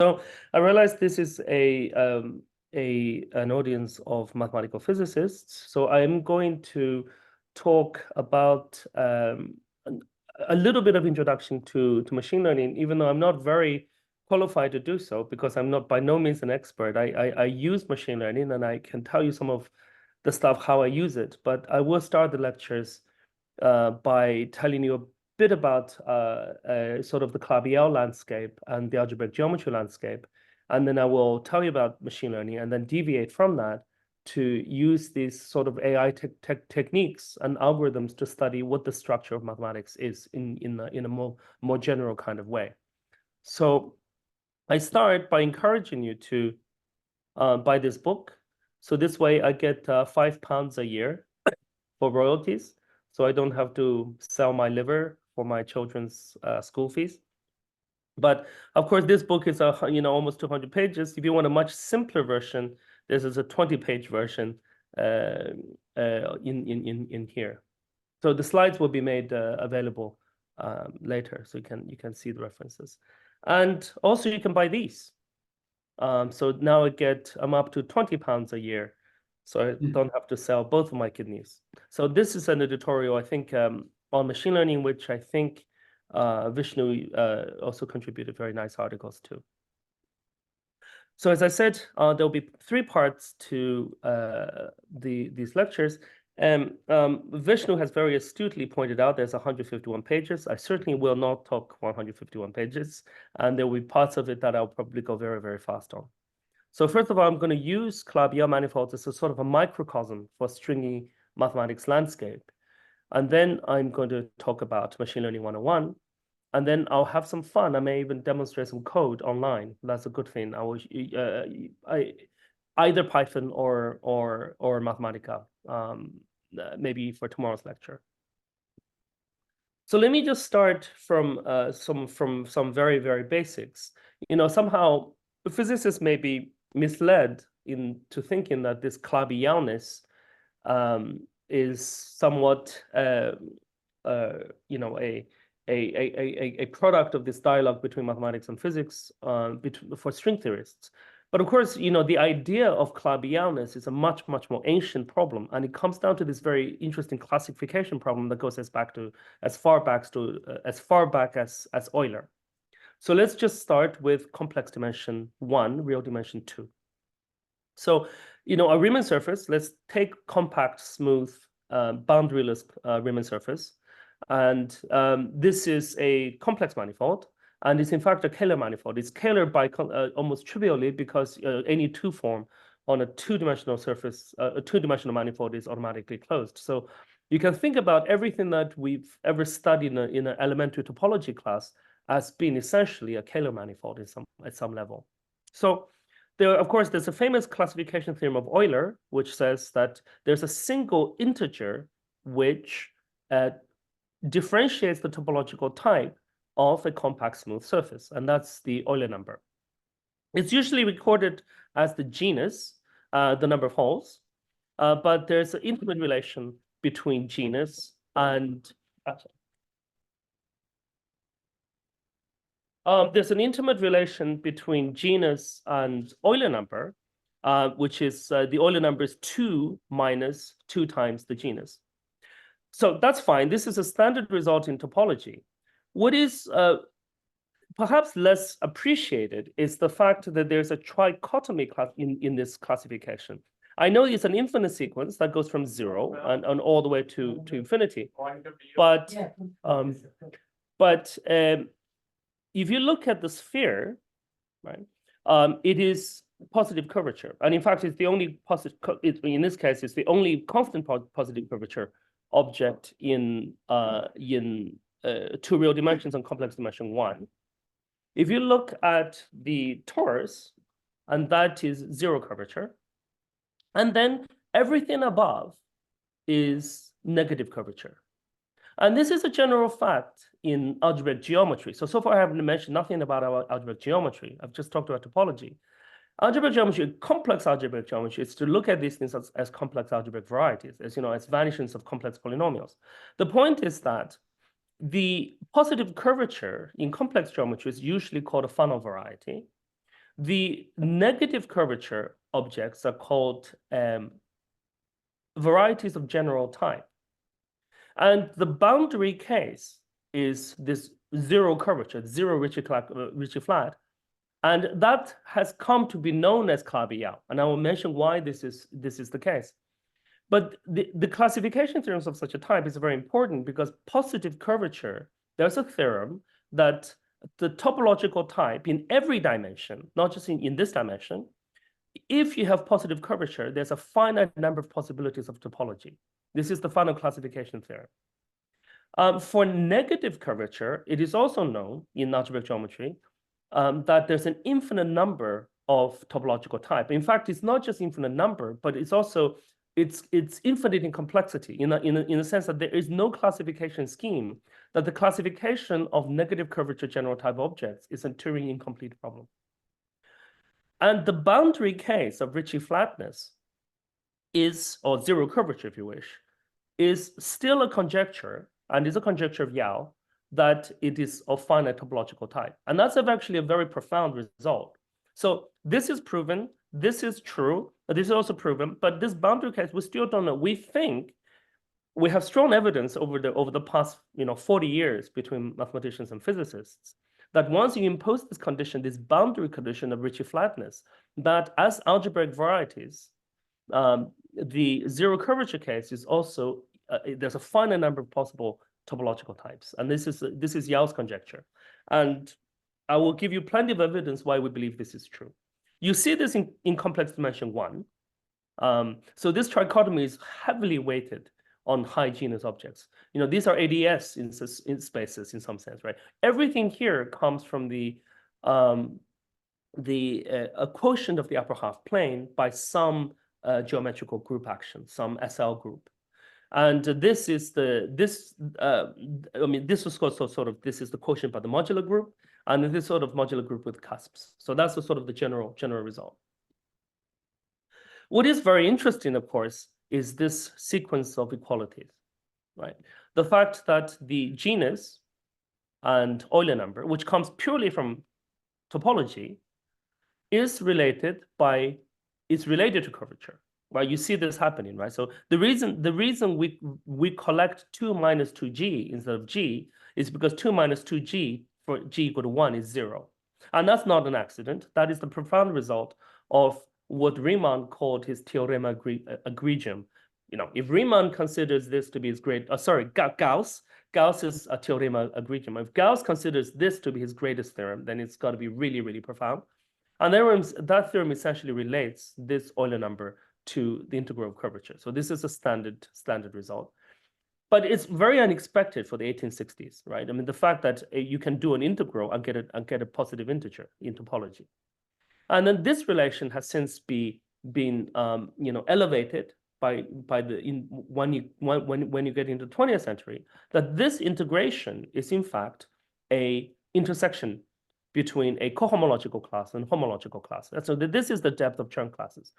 So I realized this is an audience of mathematical physicists. So I'm going to talk about a little bit of introduction to machine learning, even though I'm not very qualified to do so because I'm not by no means an expert. I use machine learning and I can tell you some of the stuff how I use it. But I will start the lectures by telling you a bit about sort of the Clavier landscape and the algebraic geometry landscape. And then I will tell you about machine learning and then deviate from that to use these sort of AI techniques and algorithms to study what the structure of mathematics is in a more general kind of way. So I start by encouraging you to buy this book. So this way I get £5 a year for royalties. So I don't have to sell my liver for my children's school fees. But of course, this book is almost 200 pages. If you want a much simpler version, this is a 20-page version in here. So the slides will be made available later, so you can see the references. And also you can buy these. So now I'm up to £20 a year. So I don't have to sell both of my kidneys. So this is an editorial, I think, on machine learning, which I think Vishnu also contributed very nice articles to. So as I said, there'll be 3 parts to these lectures. Vishnu has very astutely pointed out there's 151 pages. I certainly will not talk 151 pages, and there will be parts of it that I'll probably go very, very fast on. So first of all, I'm going to use Clavier manifolds as a sort of a microcosm for stringy mathematics landscape. And then I'm going to talk about machine learning 101. And then I'll have some fun. I may even demonstrate some code online. That's a good thing. Either Python or Mathematica, maybe for tomorrow's lecture. So let me just start from some very, very basics. Somehow physicists may be misled into thinking that this Clavierness is somewhat a product of this dialogue between mathematics and physics for string theorists. But of course, the idea of Clavierness is a much, much more ancient problem, and it comes down to this very interesting classification problem that goes as far back as Euler. So let's just start with complex dimension 1, real dimension 2. So, a Riemann surface, let's take compact, smooth, boundaryless Riemann surface. And this is a complex manifold, and it's in fact a Kähler manifold. It's Kähler by almost trivially because any 2 form on a 2-dimensional surface, a 2-dimensional manifold is automatically closed. So you can think about everything that we've ever studied in an elementary topology class as being essentially a Kähler manifold at some level. So of course, there's a famous classification theorem of Euler, which says that there's a single integer which differentiates the topological type of a compact smooth surface, and that's the Euler number. It's usually recorded as the genus, the number of holes, but there's an intimate relation between genus and there's an intimate relation between genus and Euler number, which is the Euler number is 2 minus 2 times the genus. So that's fine. This is a standard result in topology. What is perhaps less appreciated is the fact that there's a trichotomy in this classification. I know it's an infinite sequence that goes from 0 and all the way to infinity. But if you look at the sphere, right, it is positive curvature. And in fact, it's the only in this case, it's the only constant positive curvature object in 2 real dimensions on complex dimension 1. If you look at the torus, and that is 0 curvature, and then everything above is negative curvature. And this is a general fact in algebraic geometry. So far I haven't mentioned nothing about our algebraic geometry. I've just talked about topology. Algebraic geometry, complex algebraic geometry, is to look at these things as complex algebraic varieties, as vanishings of complex polynomials. The point is that the positive curvature in complex geometry is usually called a funnel variety. The negative curvature objects are called varieties of general type. And the boundary case is this zero curvature, zero Ricci flat. And that has come to be known as Kabi-Yau. And I will mention why this is the case. But the classification theorems of such a type is very important because positive curvature, there's a theorem that the topological type in every dimension, not just in this dimension, if you have positive curvature, there's a finite number of possibilities of topology. This is the final classification theorem. For negative curvature, it is also known in algebraic geometry that there's an infinite number of topological type. In fact, it's not just infinite number, but it's also it's infinite in complexity in a sense that there is no classification scheme, that the classification of negative curvature general type objects is a Turing incomplete problem. And the boundary case of Ricci flatness is, or zero curvature if you wish, is still a conjecture, and is a conjecture of Yau, that it is of finite topological type. And that's actually a very profound result. So this is proven, this is true, but this is also proven, but this boundary case, we still don't know. We think we have strong evidence over the past 40 years between mathematicians and physicists that once you impose this condition, this boundary condition of Ricci flatness, that as algebraic varieties, the zero curvature case is also, there's a finite number of possible topological types. And this is Yau's conjecture. And I will give you plenty of evidence why we believe this is true. You see this in complex dimension 1. So this trichotomy is heavily weighted on high genus objects. These are ADS in spaces in some sense, right? Everything here comes from a quotient of the upper half plane by some geometrical group action, some SL group. And this is this was sort of, this is the quotient by the modular group, and this sort of modular group with cusps. So that's the sort of the general result. What is very interesting, of course, is this sequence of equalities, right? The fact that the genus and Euler number, which comes purely from topology, is related to curvature. Right, you see this happening, right? So the reason we collect 2 minus 2g instead of g is because 2 minus 2g for g equal to 1 is 0. And that's not an accident. That is the profound result of what Riemann called his theorema egregium. If Riemann considers this to be his Gauss is a theorema egregium. If Gauss considers this to be his greatest theorem, then it's got to be really, really profound. And that theorem essentially relates this Euler number to the integral of curvature. So this is a standard result. But it's very unexpected for the 1860s, right? I mean, the fact that you can do an integral and get a positive integer in topology. And then this relation has since been elevated when you get into the 20th century, that this integration is in fact a intersection between a cohomological class and homological class. So this is the depth of Chern classes.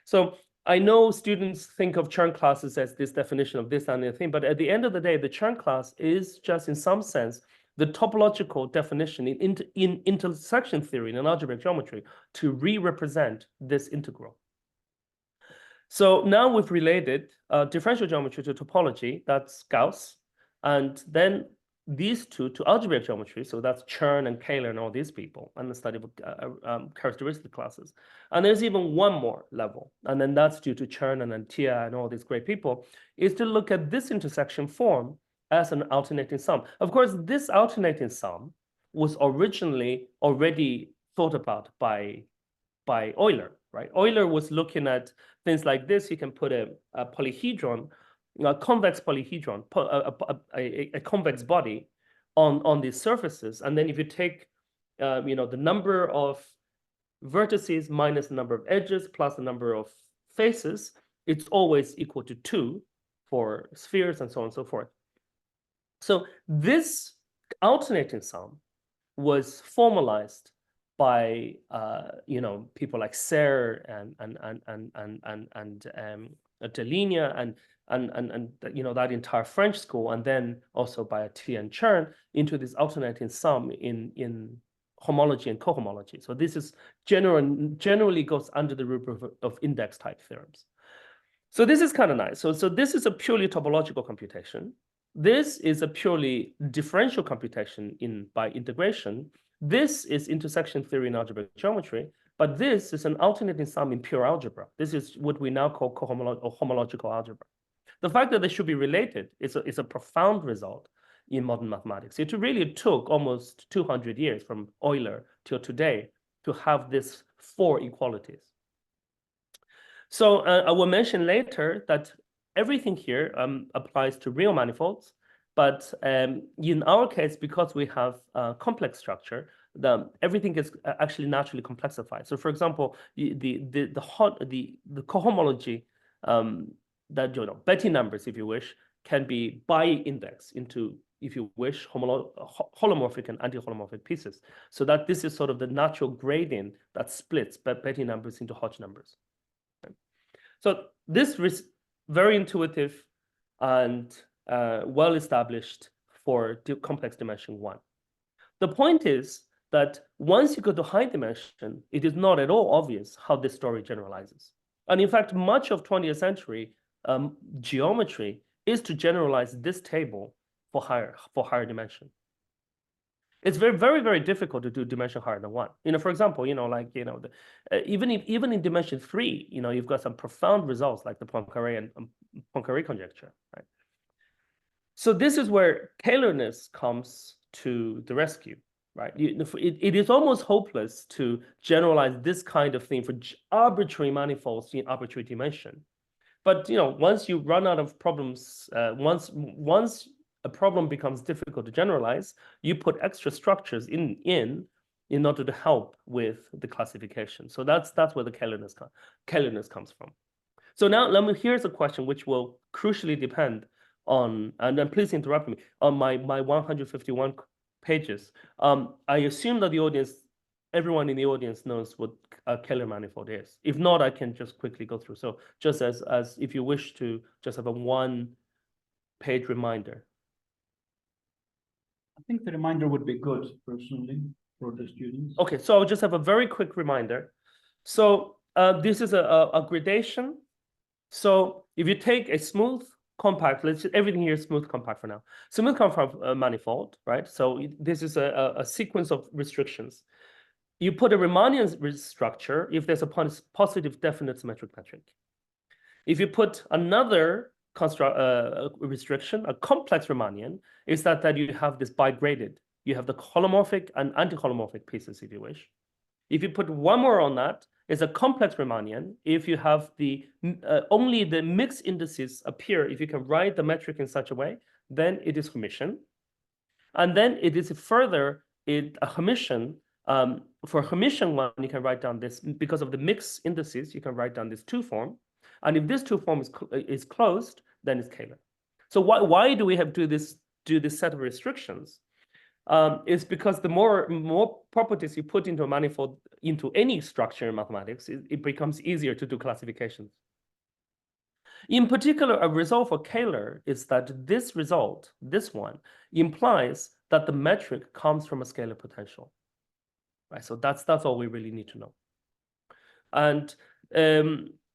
So I know students think of Chern classes as this definition of this and the thing, but at the end of the day, the Chern class is just in some sense the topological definition in intersection theory in algebraic geometry to re-represent this integral. So now we've related differential geometry to topology, that's Gauss, and then these two to algebraic geometry, so that's Chern and Kähler and all these people, and the study of characteristic classes. And there's even one more level, and then that's due to Chern and Antia and all these great people, is to look at this intersection form as an alternating sum. Of course, this alternating sum was originally already thought about by Euler, right? Euler was looking at things like this. You can put a polyhedron, a convex polyhedron, a convex body on these surfaces, and then if you take the number of vertices minus the number of edges plus the number of faces, it's always equal to 2 for spheres and so on and so forth. So this alternating sum was formalized by people like Serre and Deligne and that entire French school, and then also by Attia and Chern into this alternating sum in homology and cohomology. So this is generally goes under the rubric of index type theorems. So this is kind of nice. So this is a purely topological computation. This is a purely differential computation by integration. This is intersection theory in algebraic geometry, but this is an alternating sum in pure algebra. This is what we now call homological algebra. The fact that they should be related is a profound result in modern mathematics. It really took almost 200 years from Euler till today to have these 4 equalities. So I will mention later that everything here applies to real manifolds, but in our case, because we have a complex structure, everything is actually naturally complexified. So, for example, the cohomology that Betti numbers, if you wish, can be bi-indexed into, if you wish, holomorphic and anti-holomorphic pieces. So that this is sort of the natural gradient that splits Betti numbers into Hodge numbers. So this is very intuitive and well established for complex dimension 1. The point is that once you go to high dimension, it is not at all obvious how this story generalizes. And in fact, much of 20th century geometry is to generalize this table for higher dimension. It's very, very, very difficult to do dimension higher than 1. For example, even in dimension 3, you've got some profound results like the Poincaré and Poincaré conjecture, right? So this is where Kählerness comes to the rescue, right? It is almost hopeless to generalize this kind of thing for arbitrary manifolds in arbitrary dimension. But once you run out of problems, once a problem becomes difficult to generalize, you put extra structures in order to help with the classification. So that's where the Kählerness comes from. So now here's a question which will crucially depend on, and then please interrupt me, on my 151 pages. I assume that everyone in the audience knows what a Kähler manifold is. If not, I can just quickly go through. So just as if you wish to just have a 1-page reminder. I think the reminder would be good, personally, for the students. Okay, so I'll just have a very quick reminder. So this is a gradation. So if you take a smooth compact, everything here is smooth compact for now. Smooth compact manifold, right? So this is a sequence of restrictions. You put a Riemannian structure if there's a positive definite symmetric metric. If you put another restriction, a complex Riemannian, is that you have this bigraded. You have the holomorphic and anti-holomorphic pieces, if you wish. If you put one more on that, it's a complex Riemannian. If you have only the mixed indices appear, if you can write the metric in such a way, then it is Hermitian. And then it is further a Hermitian. For Hermitian one, you can write down this, because of the mixed indices, you can write down this 2 form. And if this 2 form is closed, then it's Kähler. So why do we have to do this set of restrictions? It's because the more properties you put into a manifold, into any structure in mathematics, it becomes easier to do classifications. In particular, a result for Kähler is that this result, this one, implies that the metric comes from a scalar potential. Right? So that's all we really need to know. And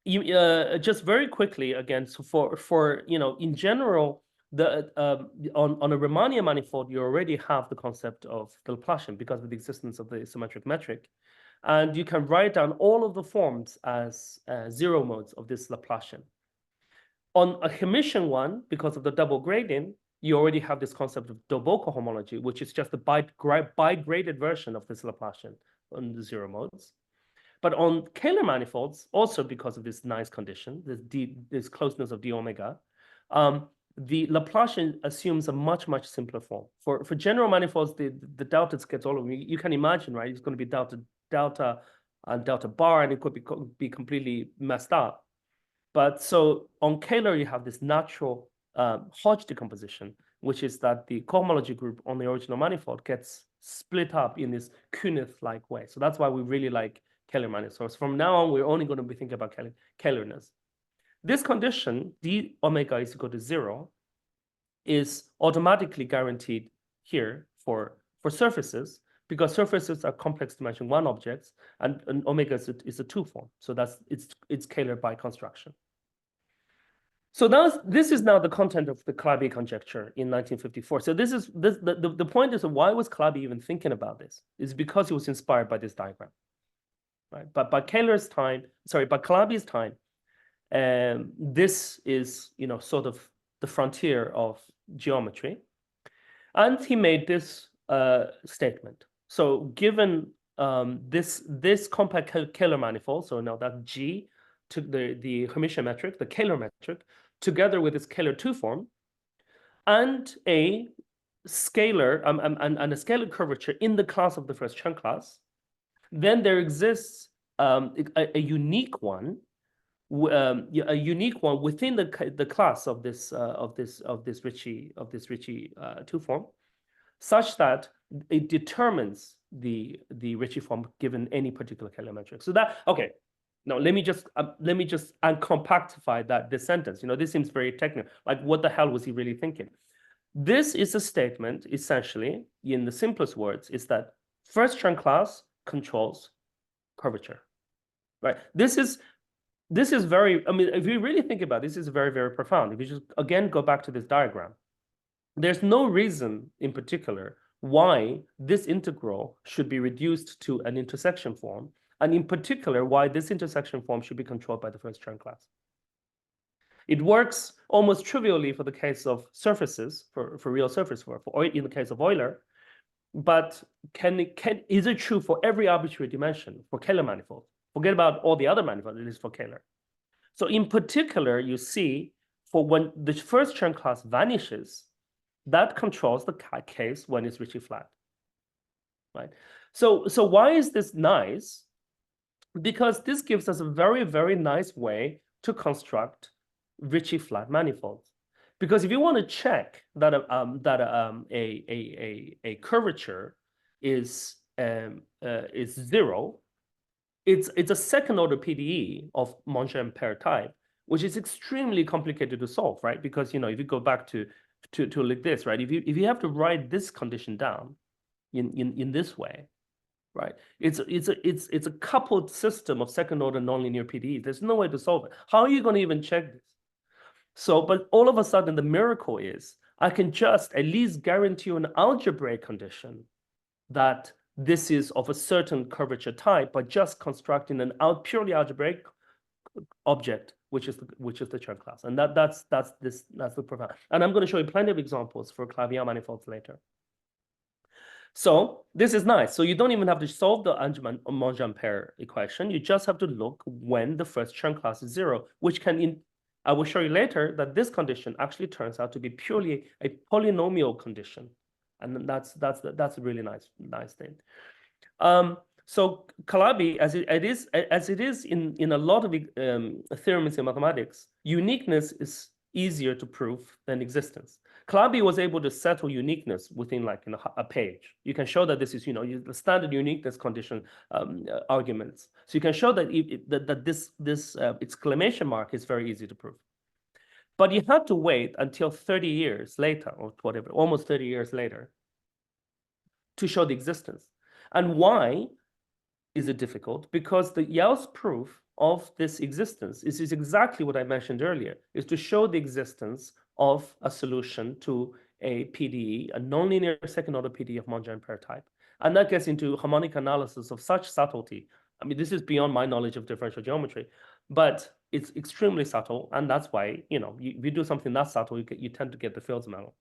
just very quickly again, so for in general, on a Riemannian manifold, you already have the concept of the Laplacian because of the existence of the symmetric metric, and you can write down all of the forms as 0 modes of this Laplacian. On a Hermitian one, because of the double gradient, you already have this concept of Dolbeault cohomology, which is just the bigraded version of this Laplacian on the 0 modes. But on Kähler manifolds, also because of this nice condition, this closeness of d omega, the Laplacian assumes a much, much simpler form. For general manifolds, the delta gets all of them. You can imagine, right? It's going to be delta and delta bar, and it could be completely messed up. But so on Kähler, you have this natural Hodge decomposition, which is that the cohomology group on the original manifold gets split up in this Künith-like way. So that's why we really like Kähler manifolds. From now on, we're only going to be thinking about Kählerness. This condition, d omega is equal to 0, is automatically guaranteed here for surfaces because surfaces are complex dimension 1 objects, and omega is a 2 form. So it's scalar by construction. So now this is now the content of the Calabi conjecture in 1954. So the point is, why was Calabi even thinking about this? It's because he was inspired by this diagram, right? But by Calabi's time, this is sort of the frontier of geometry, and he made this statement. So given this compact Kähler manifold, so now that G took the Hermitian metric, the Kähler metric, together with its Kähler 2 form, and a scalar and a scalar curvature in the class of the first Chern class, then there exists a unique one within the class of this Ricci 2 form, such that it determines the Ricci form given any particular Kähler metric. So that, okay. Now let me just uncompactify this sentence. This seems very technical. Like, what the hell was he really thinking? This is a statement, essentially, in the simplest words, is that first Chern class controls curvature, right? This is very, I mean, if you really think about it, this is very, very profound. If you just, again, go back to this diagram, there's no reason in particular why this integral should be reduced to an intersection form, and in particular, why this intersection form should be controlled by the first Chern class. It works almost trivially for the case of surfaces, for real surface, in the case of Euler, but is it true for every arbitrary dimension for Kähler manifold? Forget about all the other manifolds, it is for Kähler. So in particular, you see, for when the first Chern class vanishes, that controls the case when it's Ricci flat, right? So why is this nice? Because this gives us a very, very nice way to construct Ricci flat manifolds. Because if you want to check that a curvature is 0, it's a second order PDE of Monge-Ampere type, which is extremely complicated to solve, right? Because if you go back to like this, right? If you have to write this condition down in this way, right? It's a coupled system of second order nonlinear PDEs. There's no way to solve it. How are you going to even check this? So, but all of a sudden, the miracle is I can just at least guarantee you an algebraic condition that this is of a certain curvature type by just constructing an purely algebraic object, which is the Chern class, and that's the profound. And I'm going to show you plenty of examples for Clavier manifolds later. So this is nice. So you don't even have to solve the Monge-Ampere equation. You just have to look when the first Chern class is 0, which I will show you later that this condition actually turns out to be purely a polynomial condition, and that's a really nice thing. So Calabi, as it is in a lot of theorems in mathematics, uniqueness is easier to prove than existence. Calabi was able to settle uniqueness within a page. You can show that this is the standard uniqueness condition arguments. So you can show that this exclamation mark is very easy to prove. But you had to wait until 30 years later, or whatever, almost 30 years later, to show the existence. And why is it difficult? Because the Gauss proof of this existence is exactly what I mentioned earlier, is to show the existence of a solution to a PDE, a nonlinear second order PDE of Monge-Ampere type. And that gets into harmonic analysis of such subtlety. I mean, this is beyond my knowledge of differential geometry, but it's extremely subtle. And that's why, if you do something that subtle, you tend to get the Fields medal.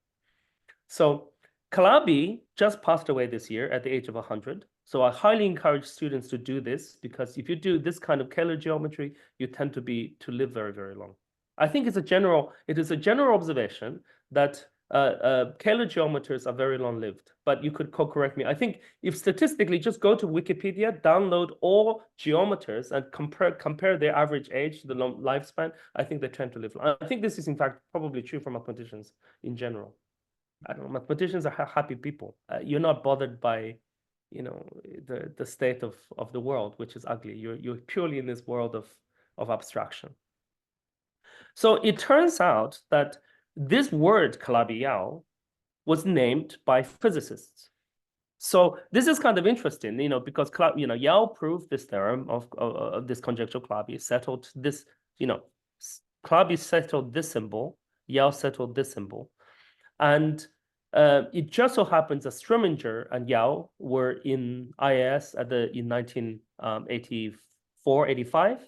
So Calabi just passed away this year at the age of 100. So I highly encourage students to do this, because if you do this kind of Kähler geometry, you tend to live very, very long. I think it is a general observation that Kähler geometers are very long-lived, but you could correct me. I think if statistically, just go to Wikipedia, download all geometers and compare their average age to the lifespan, I think they tend to live long. I think this is in fact probably true for mathematicians in general. I don't know, mathematicians are happy people. You're not bothered by the state of the world, which is ugly. You're purely in this world of abstraction. So it turns out that this word Calabi-Yau was named by physicists. So this is kind of interesting, because Yao proved this theorem of this conjectural Calabi, settled this, Calabi settled this symbol, Yao settled this symbol, and it just so happens that Strominger and Yao were in IAS in 1984, 85,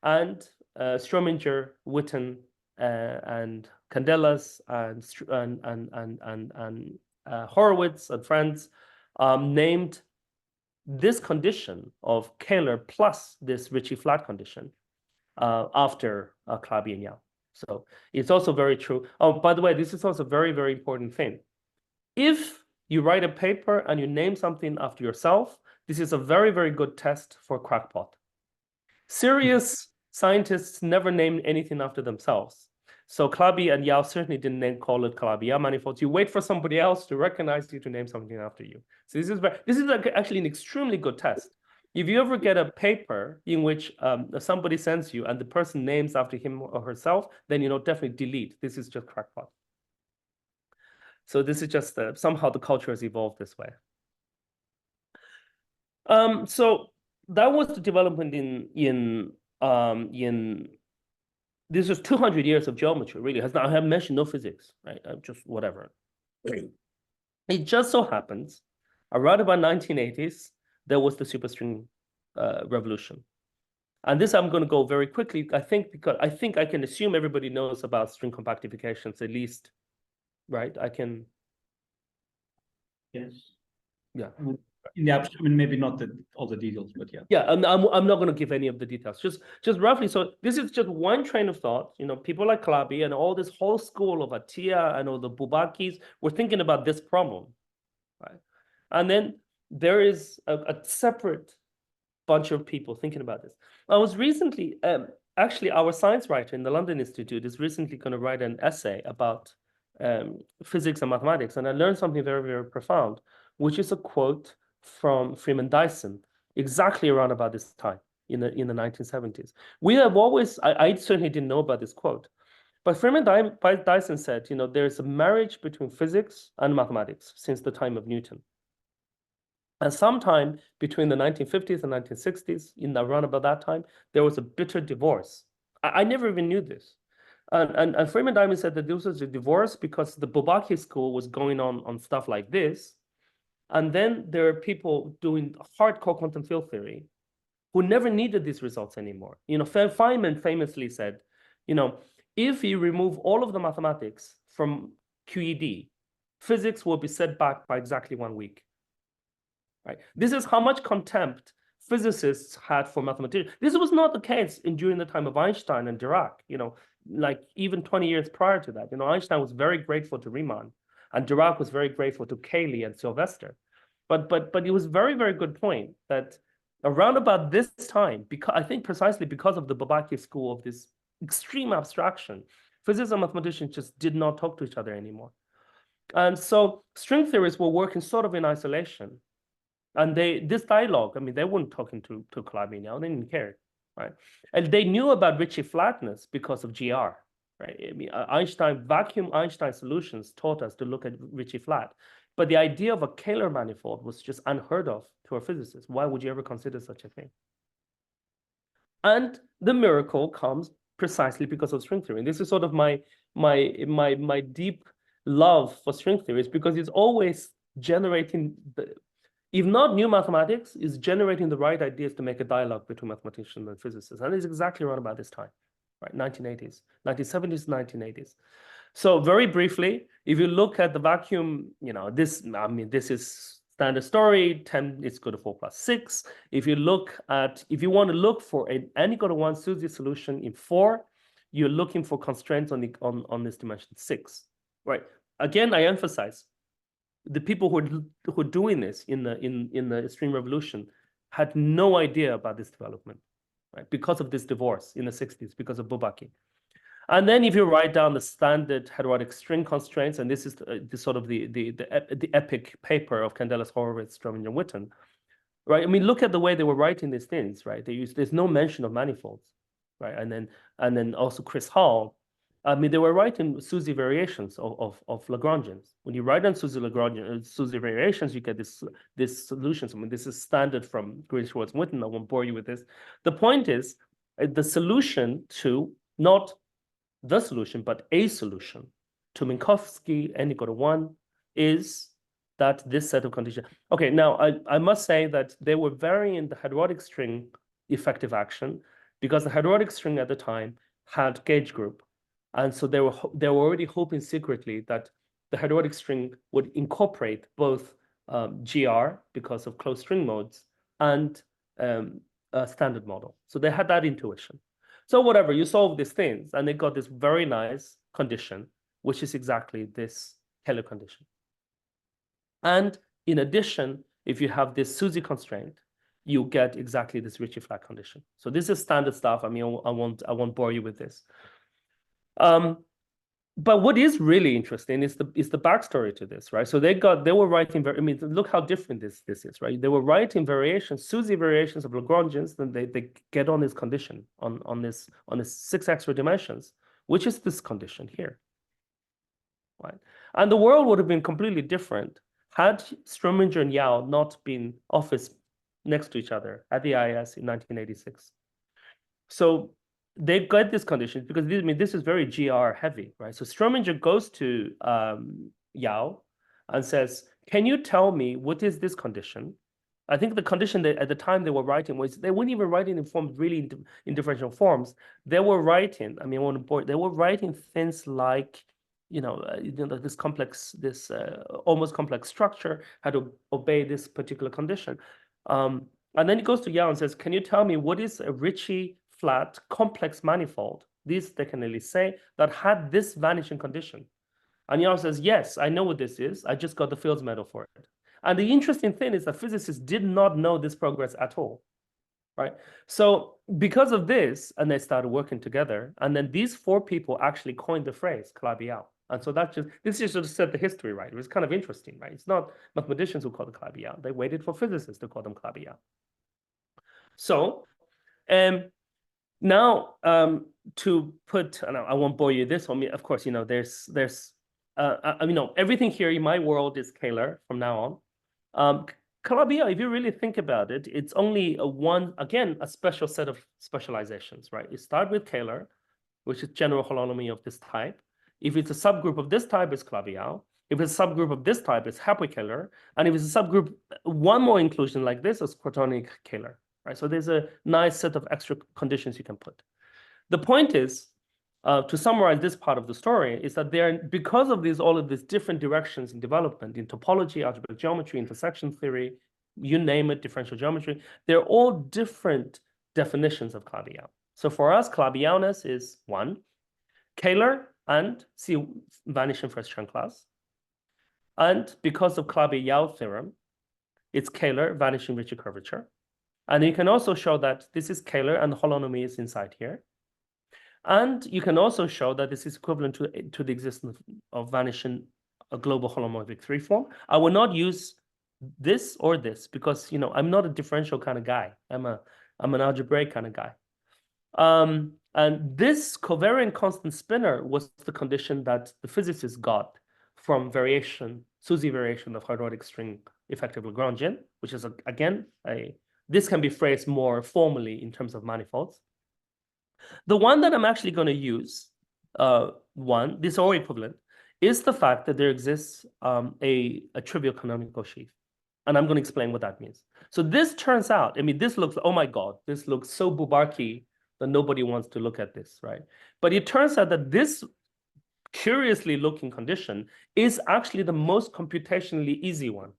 and Strominger, Witten, and Candelas, and Horowitz and friends named this condition of Kähler plus this Ritchie-Flat condition after Calabi and Yao. So it's also very true. Oh, by the way, this is also a very, very important thing. If you write a paper and you name something after yourself, this is a very, very good test for crackpot. Serious scientists never name anything after themselves. So Calabi and Yao certainly didn't call it Calabi-Yau manifolds. You wait for somebody else to recognize you to name something after you. So this is actually an extremely good test. If you ever get a paper in which somebody sends you and the person names after him or herself, then definitely delete. This is just crackpot. So this is just somehow the culture has evolved this way. So that was the development in this is 200 years of geometry. Really, I have mentioned no physics, right? Just whatever. It just so happens, around about 1980s, there was the superstring revolution. And this I'm going to go very quickly, because I think I can assume everybody knows about string compactifications, at least, right? Yes. Yeah. In the abstract, maybe not all the details, but yeah. Yeah, I'm not going to give any of the details. Just roughly. So this is just one train of thought. People like Calabi and all this whole school of Atiyah and all the Bourbakis were thinking about this problem, right? And then there is a separate bunch of people thinking about this. I was recently, actually, our science writer in the London Institute is recently going to write an essay about physics and mathematics, and I learned something very, very profound, which is a quote from Freeman Dyson, exactly around about this time in the 1970s. We have always, I certainly didn't know about this quote, but Freeman Dyson said, there's a marriage between physics and mathematics since the time of Newton. And sometime between the 1950s and 1960s, around about that time, there was a bitter divorce. I never even knew this. And Freeman Dyson said that this was a divorce because the Bourbaki school was going on stuff like this. And then there are people doing hardcore quantum field theory who never needed these results anymore. Feynman famously said, if you remove all of the mathematics from QED, physics will be set back by exactly 1 week. Right? This is how much contempt physicists had for mathematicians. This was not the case during the time of Einstein and Dirac. Like even 20 years prior to that. Einstein was very grateful to Riemann, and Dirac was very grateful to Cayley and Sylvester. But it was a very, very good point that around about this time, I think precisely because of the Bourbaki school of this extreme abstraction, physicists and mathematicians just did not talk to each other anymore. And so string theorists were working sort of in isolation. And this dialogue, they weren't talking to Calabi now, they didn't care, right? And they knew about Ritchie flatness because of GR, right? Vacuum Einstein solutions taught us to look at Ritchie flat. But the idea of a Kähler manifold was just unheard of to a physicist. Why would you ever consider such a thing? And the miracle comes precisely because of string theory. And this is sort of my deep love for string theory, is because it's always generating if not new mathematics, is generating the right ideas to make a dialogue between mathematicians and physicists. And it's exactly around about this time, right? 1980s, 1970s, 1980s. So very briefly, if you look at the vacuum, this is standard story, 10 is equal to 4 plus 6. If you want to look for an n equal to 1 SUSY solution in 4, you're looking for constraints on this dimension 6, right? Again, I emphasize, the people who are doing this in the string revolution had no idea about this development, right? Because of this divorce in the 60s, because of Bourbaki. And then if you write down the standard heterotic string constraints, and this is sort of the epic paper of Candelas, Horowitz, Strominger, and Witten, right? Look at the way they were writing these things, right? There's no mention of manifolds, right? And then also Chris Hall I mean, they were writing SUSY variations of Lagrangians. When you write on SUSY variations, you get this solutions. I mean, this is standard from Green, Schwartz, Witten. I won't bore you with this. The point is, the solution to, not the solution, but a solution to Minkowski n equal to 1 is that this set of conditions. Okay, now I must say that they were varying the hydraulic string effective action because the hydraulic string at the time had gauge group. And so they were already hoping secretly that the hydraulic string would incorporate both GR because of closed string modes and a standard model. So they had that intuition. So whatever, you solve these things, and they got this very nice condition, which is exactly this Taylor condition. And in addition, if you have this SUSY constraint, you get exactly this Ricci-Flack condition. So this is standard stuff. I mean, I won't bore you with this. But what is really interesting is the backstory to this, right? So they were writing I mean, look how different this is, right? They were writing variations, SUSY variations of Lagrangians, then they get on this condition on this 6 extra dimensions, which is this condition here, right? And the world would have been completely different had Strominger and Yau not been office next to each other at the IIS in 1986. So they got this condition because this is very GR heavy, right? So Strominger goes to Yau and says, "Can you tell me what is this condition?" I think the condition that at the time they were writing was they weren't even writing in forms really in differential forms. They were writing. I mean, on the board, they were writing things like this complex, this almost complex structure had to obey this particular condition. And then he goes to Yau and says, "Can you tell me what is a Ricci-Flack complex manifold?" This they can really say that had this vanishing condition. And Yau says, "Yes, I know what this is. I just got the Fields medal for it." And the interesting thing is that physicists did not know this progress at all, right? So because of this, and they started working together, and then these 4 people actually coined the phrase Calabi-Yau. And so this just sort of set the history, right? It was kind of interesting, right? It's not mathematicians who call it Calabi-Yau. They waited for physicists to call them Calabi-Yau. So now to put, and I won't bore you this. I mean, of course, there's everything here in my world is scalar from now on. Calabi-Yau, if you really think about it, it's only a special set of specializations, right? You start with Kähler, which is general holonomy of this type. If it's a subgroup of this type, it's Calabi-Yau. If it's a subgroup of this type, it's Happy-Kähler. And if it's a subgroup, one more inclusion like this is Quaternion Kähler, right? So there's a nice set of extra conditions you can put. The point is, to summarize this part of the story, is that because of all of these different directions in development, in topology, algebraic geometry, intersection theory, you name it, differential geometry, they're all different definitions of Calabi-Yau. So for us, Calabi-Yauness is 1, Kähler and see vanishing first-term class. And because of Calabi-Yau theorem, it's Kähler vanishing Ricci curvature. And you can also show that this is Kähler and the holonomy is inside here. And you can also show that this is equivalent to the existence of vanishing a global holomorphic 3 form. I will not use this or this because I'm not a differential kind of guy. I'm an algebraic kind of guy. And this covariant constant spinor was the condition that the physicists got from SUSY variation of hydraulic string effective Lagrangian, which is again this can be phrased more formally in terms of manifolds. The one that I'm actually going to use, this or equivalent, is the fact that there exists a trivial canonical sheaf. And I'm going to explain what that means. So this turns out, I mean, this looks, oh my God, this looks so Bubarki that nobody wants to look at this, right? But it turns out that this curiously looking condition is actually the most computationally easy one.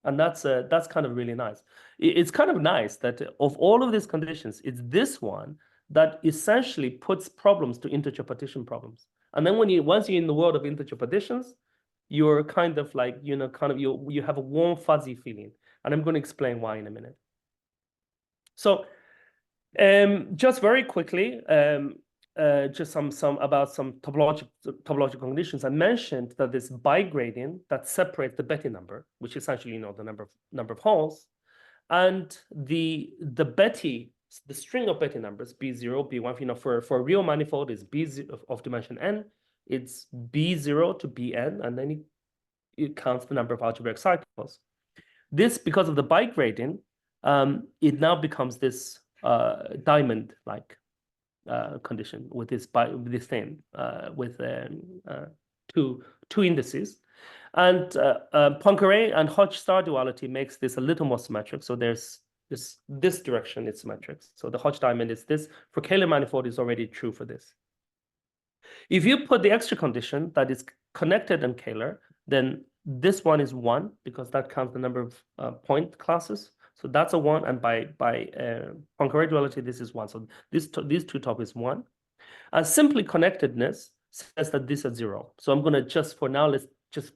And that's kind of really nice. It's kind of nice that of all of these conditions, it's this one that essentially puts problems to integer partition problems. And then once you're in the world of integer partitions, you're kind of like, you have a warm, fuzzy feeling. And I'm going to explain why in a minute. So just very quickly, just some about some topological conditions. I mentioned that this bigradient that separates the Betti number, which essentially the number of holes, and the Betti the string of Betty numbers, B0, B1, you know, for a real manifold is B0 of dimension n, it's B0 to Bn, and then it counts the number of algebraic cycles. This, because of the bigrading, it now becomes this diamond-like condition with this thing with two indices. And Poincare and Hodge-Star duality makes this a little more symmetric. So there's this direction is symmetric. So the Hodge diamond is this. For Kähler manifold is already true for this. If you put the extra condition that is connected in Kähler, then this one is 1 because that counts the number of point classes. So that's a 1, and by Poincare duality, this is 1. So these two top is 1. And simply connectedness says that this is 0. So I'm going to just, for now, let's just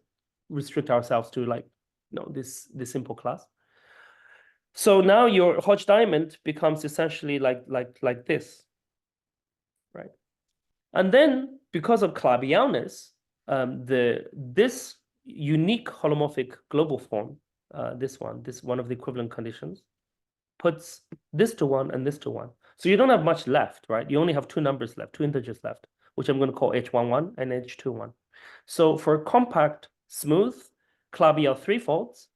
restrict ourselves to like, you know, this simple class. So now your Hodge diamond becomes essentially like this, right? And then because of Calabi-Yau-ness, this unique holomorphic global form, this one of the equivalent conditions, puts this to 1 and this to 1. So you don't have much left, right? You only have two numbers left, two integers left, which I'm going to call H11 and H21. So for compact, smooth Calabi-Yau threefolds,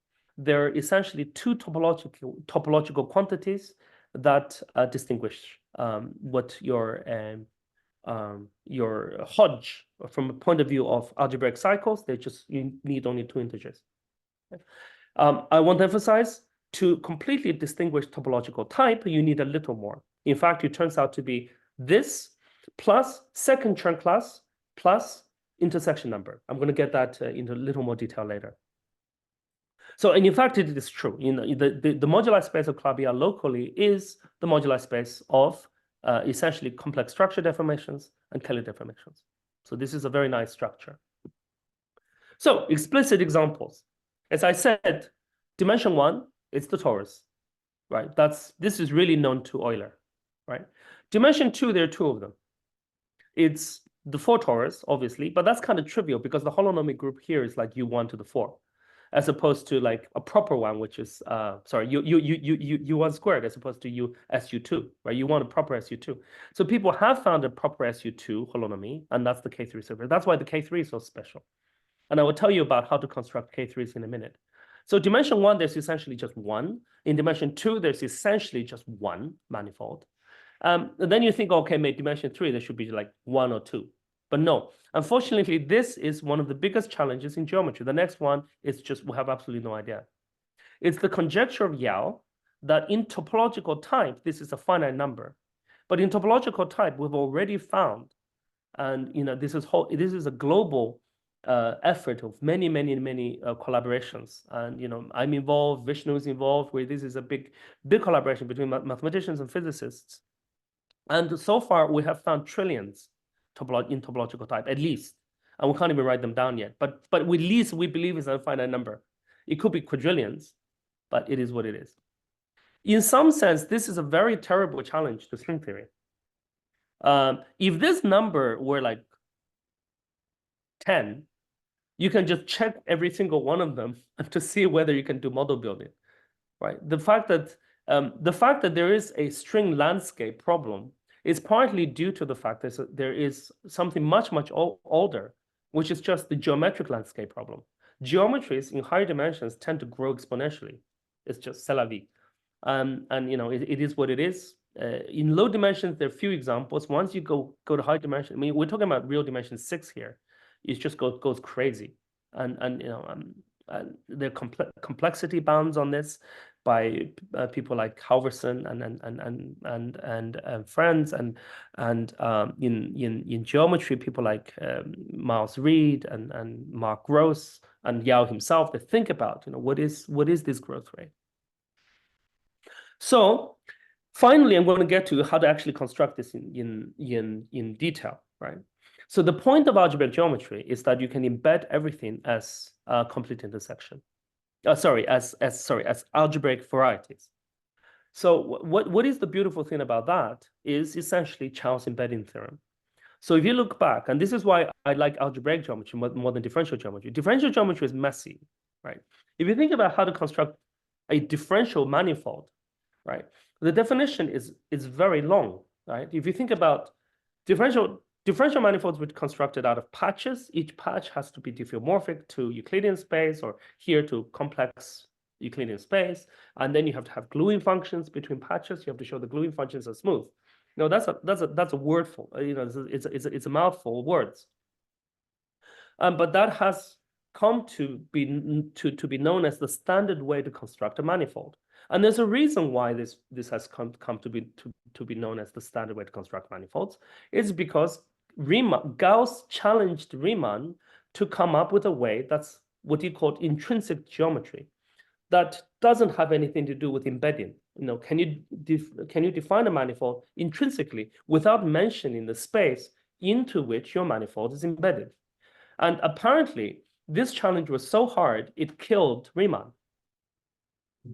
there are essentially two topological quantities that distinguish what your Hodge, from a point of view of algebraic cycles, you need only two integers. I want to emphasize, to completely distinguish topological type, you need a little more. In fact, it turns out to be this plus second Chern class plus intersection number. I'm going to get that into a little more detail later. So, and in fact, it is true. You know, the moduli space of Calabi-Yau locally is the moduli space of essentially complex structure deformations and Kähler deformations. So this is a very nice structure. So explicit examples. As I said, dimension 1 is the torus, right? This is really known to Euler, right? Dimension 2, there are two of them. It's the 4 torus, obviously, but that's kind of trivial because the holonomic group here is like U1 to the 4. As opposed to like a proper one, which is U1 squared, as opposed to SU2, right? You want a proper SU2. So people have found a proper SU2 holonomy, and that's the K3 surface. That's why the K3 is so special. And I will tell you about how to construct K3s in a minute. So dimension 1, there's essentially just 1. In dimension 2, there's essentially just 1 manifold. And then you think, okay, maybe dimension 3, there should be like 1 or 2. But no, unfortunately, this is one of the biggest challenges in geometry. The next one is just, we have absolutely no idea. It's the conjecture of Yau that in topological type, this is a finite number. But in topological type, we've already found, and you know, this is a global effort of many collaborations. And you know, I'm involved, Vishnu is involved, where this is a big collaboration between mathematicians and physicists. And so far, we have found trillions in topological type, at least, and we can't even write them down yet. But at least we believe it's a finite number. It could be quadrillions, but it is what it is. In some sense, this is a very terrible challenge to string theory. If this number were like 10, you can just check every single one of them to see whether you can do model building, right? The fact that there is a string landscape problem is partly due to the fact that there is something much older, which is just the geometric landscape problem. Geometries in higher dimensions tend to grow exponentially. It's just c'est la vie. And you know, it is what it is. In low dimensions, there are few examples. Once you go to high dimension, I mean, we're talking about real dimension 6 here. It just goes crazy. And you know, and there are complexity bounds on this by people like Halverson and friends, and in geometry, people like Miles Reed and Mark Gross and Yau himself. They think about, you know, what is this growth rate. So finally, I'm going to get to how to actually construct this in detail, right? So the point of algebraic geometry is that you can embed everything as a complete intersection. As algebraic varieties. So what is the beautiful thing about that is essentially Chow's embedding theorem. So if you look back, and this is why I like algebraic geometry more than differential geometry. Differential geometry is messy, right? If you think about how to construct a differential manifold, right? The definition is very long, right? If you think about differential manifolds which constructed out of patches, each patch has to be diffeomorphic to Euclidean space, or here to complex Euclidean space, and then you have to have gluing functions between patches. You have to show the gluing functions are smooth. No, that's a wordful. It's a mouthful of words. But that has come to be known as the standard way to construct a manifold. And there's a reason why this has come to be known as the standard way to construct manifolds. It's because Gauss challenged Riemann to come up with a way that's what he called intrinsic geometry, that doesn't have anything to do with embedding. Can you define a manifold intrinsically without mentioning the space into which your manifold is embedded? And apparently, this challenge was so hard, it killed Riemann.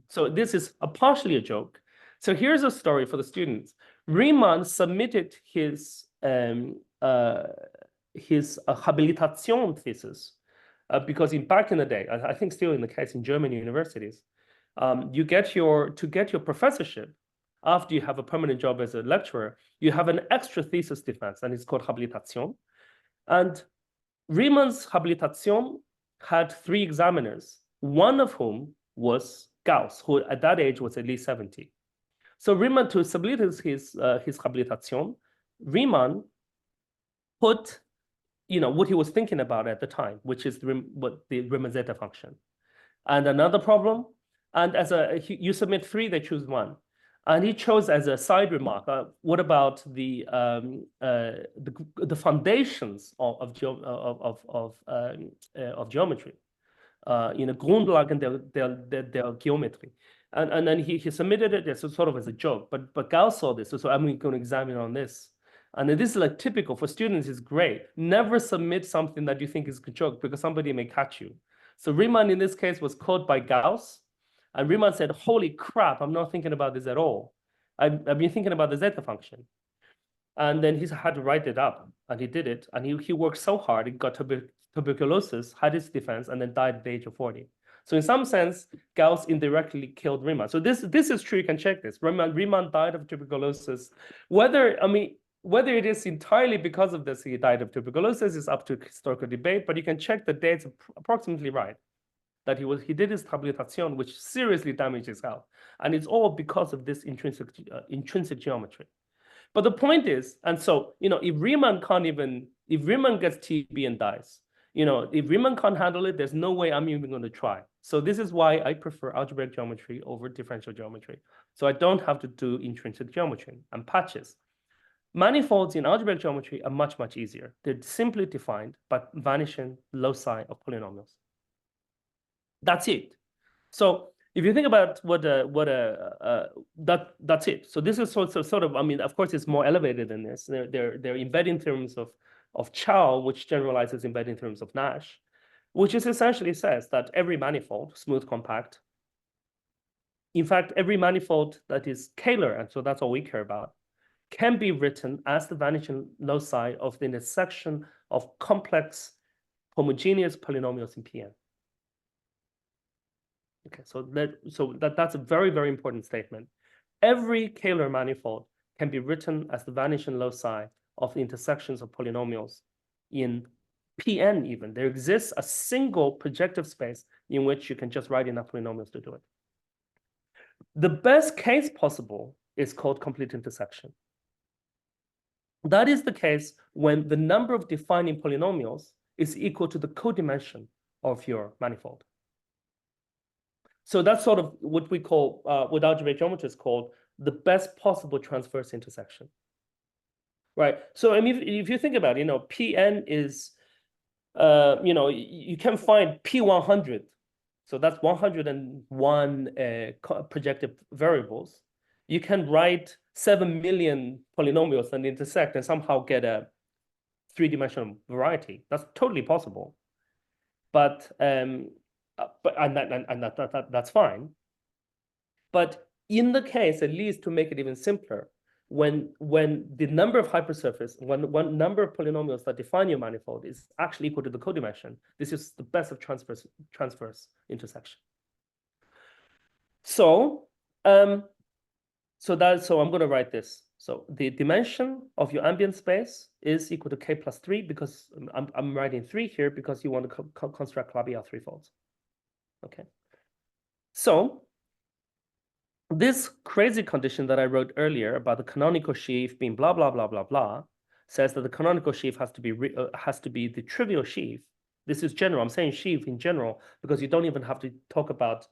So this is partially a joke. So here's a story for the students. Riemann submitted his habilitation thesis because back in the day, I think still in the case in German universities, to get your professorship after you have a permanent job as a lecturer, you have an extra thesis defense, and it's called habilitation. And Riemann's habilitation had 3 examiners, one of whom was Gauss, who at that age was at least 70. So Riemann, to submit his habilitation, Riemann put, what he was thinking about at the time, which is the Riemann zeta function. And another problem, and you submit 3, they choose 1. And he chose as a side remark, what about the foundations of geometry? Grundlagen der Geometry. And then he submitted it as sort of as a joke, but Gauss saw this, so I'm going to examine on this. And this is like typical for students, is great. Never submit something that you think is a joke because somebody may catch you. So Riemann in this case was caught by Gauss. And Riemann said, holy crap, I'm not thinking about this at all. I've been thinking about the zeta function. And then he had to write it up, and he did it. And he worked so hard, he got tuberculosis, had his defense, and then died at the age of 40. So in some sense, Gauss indirectly killed Riemann. So this is true, you can check this. Riemann died of tuberculosis. Whether it is entirely because of this he died of tuberculosis is up to historical debate, but you can check the dates approximately right. That he did his habilitation, which seriously damaged his health. And it's all because of this intrinsic geometry. But the point is, and so, if Riemann gets TB and dies, if Riemann can't handle it, there's no way I'm even going to try. So this is why I prefer algebraic geometry over differential geometry. So I don't have to do intrinsic geometry and patches. Manifolds in algebraic geometry are much, much easier. They're simply defined by vanishing loci of polynomials. That's it. So if you think about that's it. So this is sort of, of course, it's more elevated than this. They're embedding terms of Chow, which generalizes embedding terms of Nash, which is essentially says that every manifold, smooth compact, in fact, every manifold that is scalar, and so that's all we care about, can be written as the vanishing loci of the intersection of complex homogeneous polynomials in Pn. Okay, so that's a very, very important statement. Every Kähler manifold can be written as the vanishing loci of the intersections of polynomials in Pn even. There exists a single projective space in which you can just write enough polynomials to do it. The best case possible is called complete intersection. That is the case when the number of defining polynomials is equal to the codimension of your manifold. So that's sort of what we call, what algebraic geometry is called, the best possible transverse intersection. Right. So I mean, if you think about it, Pn is, you can find P100. So that's 101 projective variables. You can write 7 million polynomials and intersect and somehow get a 3-dimensional variety. That's totally possible. But that's fine. But in the case, at least to make it even simpler, when the number of hypersurface, when number of polynomials that define your manifold is actually equal to the codimension, this is the best of transverse intersection. So So I'm going to write this. So the dimension of your ambient space is equal to k plus 3 because I'm writing 3 here because you want to construct Calabi-Yau threefolds. Okay. So this crazy condition that I wrote earlier about the canonical sheaf being blah blah blah blah blah says that the canonical sheaf has to be the trivial sheaf. This is general. I'm saying sheaf in general because you don't even have to talk about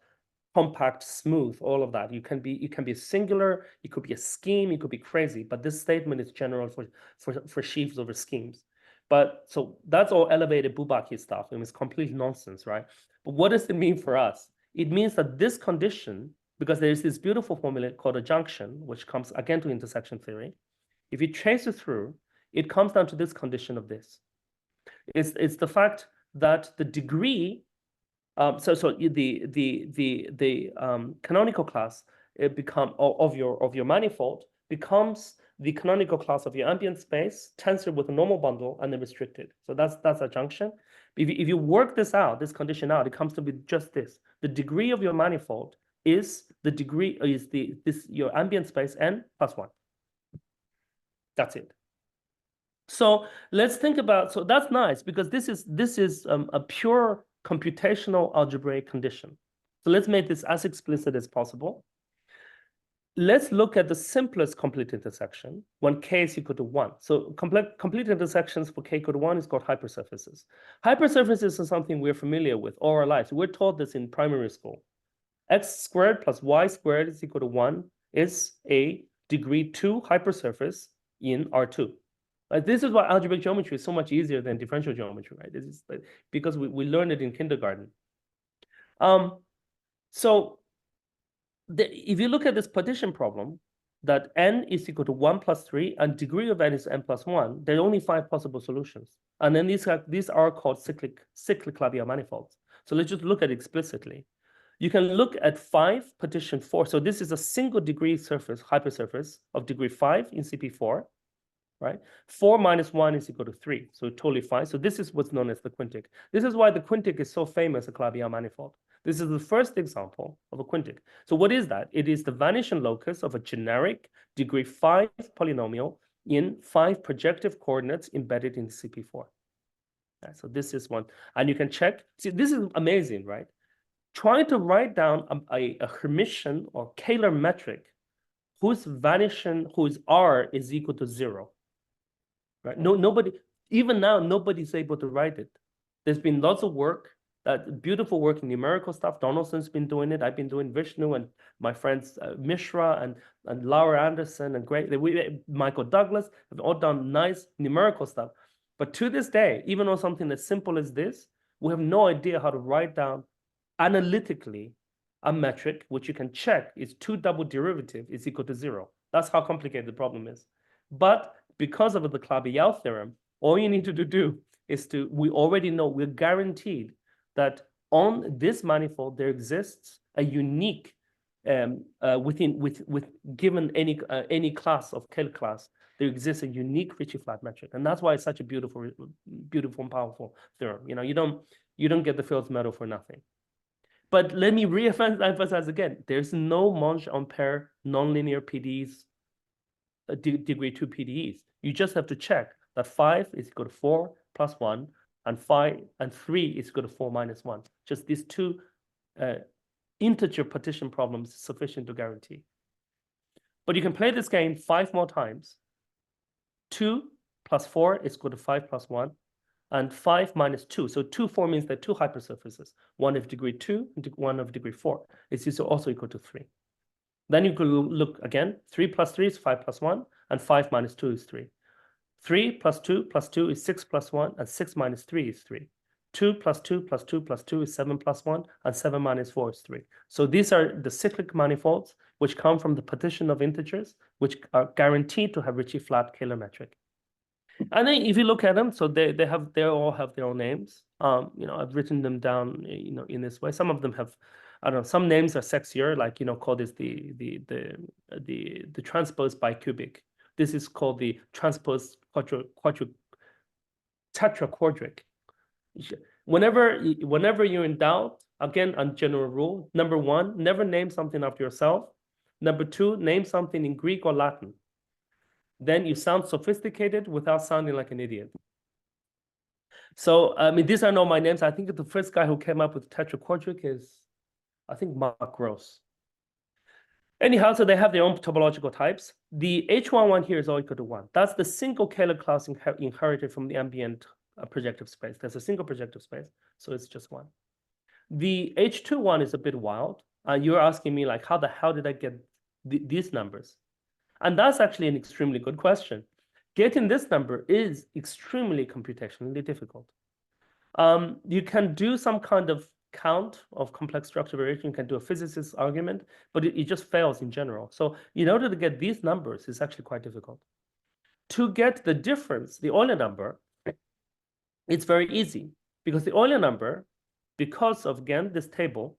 compact, smooth, all of that. You can be singular, it could be a scheme, it could be crazy, but this statement is general for sheaves over schemes. But so that's all elevated Bourbaki stuff, and it's complete nonsense, right? But what does it mean for us? It means that this condition, because there's this beautiful formula called a junction, which comes again to intersection theory. If you trace it through, it comes down to this condition of this. It's the fact that the degree so the canonical class of your manifold becomes the canonical class of your ambient space tensored with a normal bundle and then restricted. So that's a junction. If you work this out, this condition out, it comes to be just this. The degree of your manifold is your ambient space n plus 1. That's it. So let's think about, so that's nice because this is a pure computational algebraic condition. So let's make this as explicit as possible. Let's look at the simplest complete intersection when k is equal to 1. So complete intersections for k equal to 1 is called hypersurfaces. Hypersurfaces is something we're familiar with all our lives. We're taught this in primary school. X squared plus y squared is equal to 1 is a degree 2 hypersurface in R2. This is why algebraic geometry is so much easier than differential geometry, right? This is because we learned it in kindergarten. So if you look at this partition problem, that n is equal to 1 plus 3 and degree of n is n plus 1, there are only 5 possible solutions. And then these are called cyclic Calabi-Yau manifolds. So let's just look at it explicitly. You can look at 5 partition 4. So this is a single degree surface, hypersurface of degree 5 in CP4. Right? 4 minus 1 is equal to 3. So totally fine. So this is what's known as the quintic. This is why the quintic is so famous, a Calabi-Yau manifold. This is the first example of a quintic. So what is that? It is the vanishing locus of a generic degree 5 polynomial in 5 projective coordinates embedded in CP4. Right, so this is one. And you can check. See, this is amazing, right? Trying to write down a Hermitian or Kähler metric whose R is equal to 0. Right? Nobody, even now, nobody's able to write it. There's been lots of work, beautiful work in numerical stuff. Donaldson's been doing it. I've been doing Vishnu and my friends Mishra and Laura Anderson and Michael Douglas have all done nice numerical stuff. But to this day, even on something as simple as this, we have no idea how to write down analytically a metric which you can check is 2 double derivative is equal to 0. That's how complicated the problem is. But because of the Calabi-Yau theorem, all you need to do is we already know, we're guaranteed that on this manifold, there exists a unique, given any class of Kähler class, there exists a unique Ricci-flat metric. And that's why it's such a beautiful and powerful theorem. You know, you don't get the Fields medal for nothing. But let me re-emphasize again, there's no Monge-Ampere nonlinear PDEs, degree 2 PDEs. You just have to check that 5 is equal to 4 plus 1, and 3 is equal to 4 minus 1. Just these 2 integer partition problems is sufficient to guarantee. But you can play this game 5 more times. 2 plus 4 is equal to 5 plus 1, and 5 minus 2. So 2, 4 means there are 2 hypersurfaces, one of degree 2 and one of degree 4. It's also equal to 3. Then you could look again. 3 plus 3 is 5 plus 1, and 5 minus 2 is 3. 3 plus 2 is 6 plus 1, and 6 minus 3 is 3. 2 plus 2 plus 2 plus 2 is 7 plus 1, and 7 minus 4 is 3. So these are the cyclic manifolds which come from the partition of integers, which are guaranteed to have Ricci-flat Kähler metric. And then if you look at them, so they all have their own names. You know, I've written them down, you know, in this way. Some of them have, I don't know, some names are sexier, like, you know, called this the transpose bicubic. This is called the transpose tetraquadric. Whenever you're in doubt, again, on general rule, number 1, never name something after yourself. Number two, name something in Greek or Latin. Then you sound sophisticated without sounding like an idiot. So, I mean, these are not my names. I think the first guy who came up with tetraquadric is, I think, Mark Gross. Anyhow, so they have their own topological types. The H11 here is all equal to 1. That's the single Kähler class inherited from the ambient projective space. There's a single projective space, so it's just 1. The H21 is a bit wild. You're asking me, like, how the hell did I get these numbers? And that's actually an extremely good question. Getting this number is extremely computationally difficult. You can do some kind of count of complex structure variation. You can do a physicist's argument, but it just fails in general. So in order to get these numbers, it's actually quite difficult. To get the difference, the Euler number, it's very easy because the Euler number, because of, again, this table,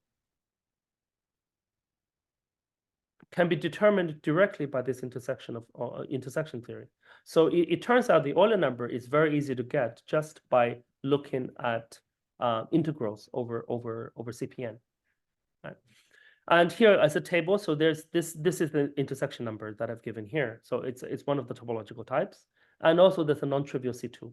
can be determined directly by this intersection of intersection theory. So it turns out the Euler number is very easy to get just by looking at integrals over CPN. Right? And here as a table, so there's this is the intersection number that I've given here. So it's one of the topological types, and also there's a non-trivial C2.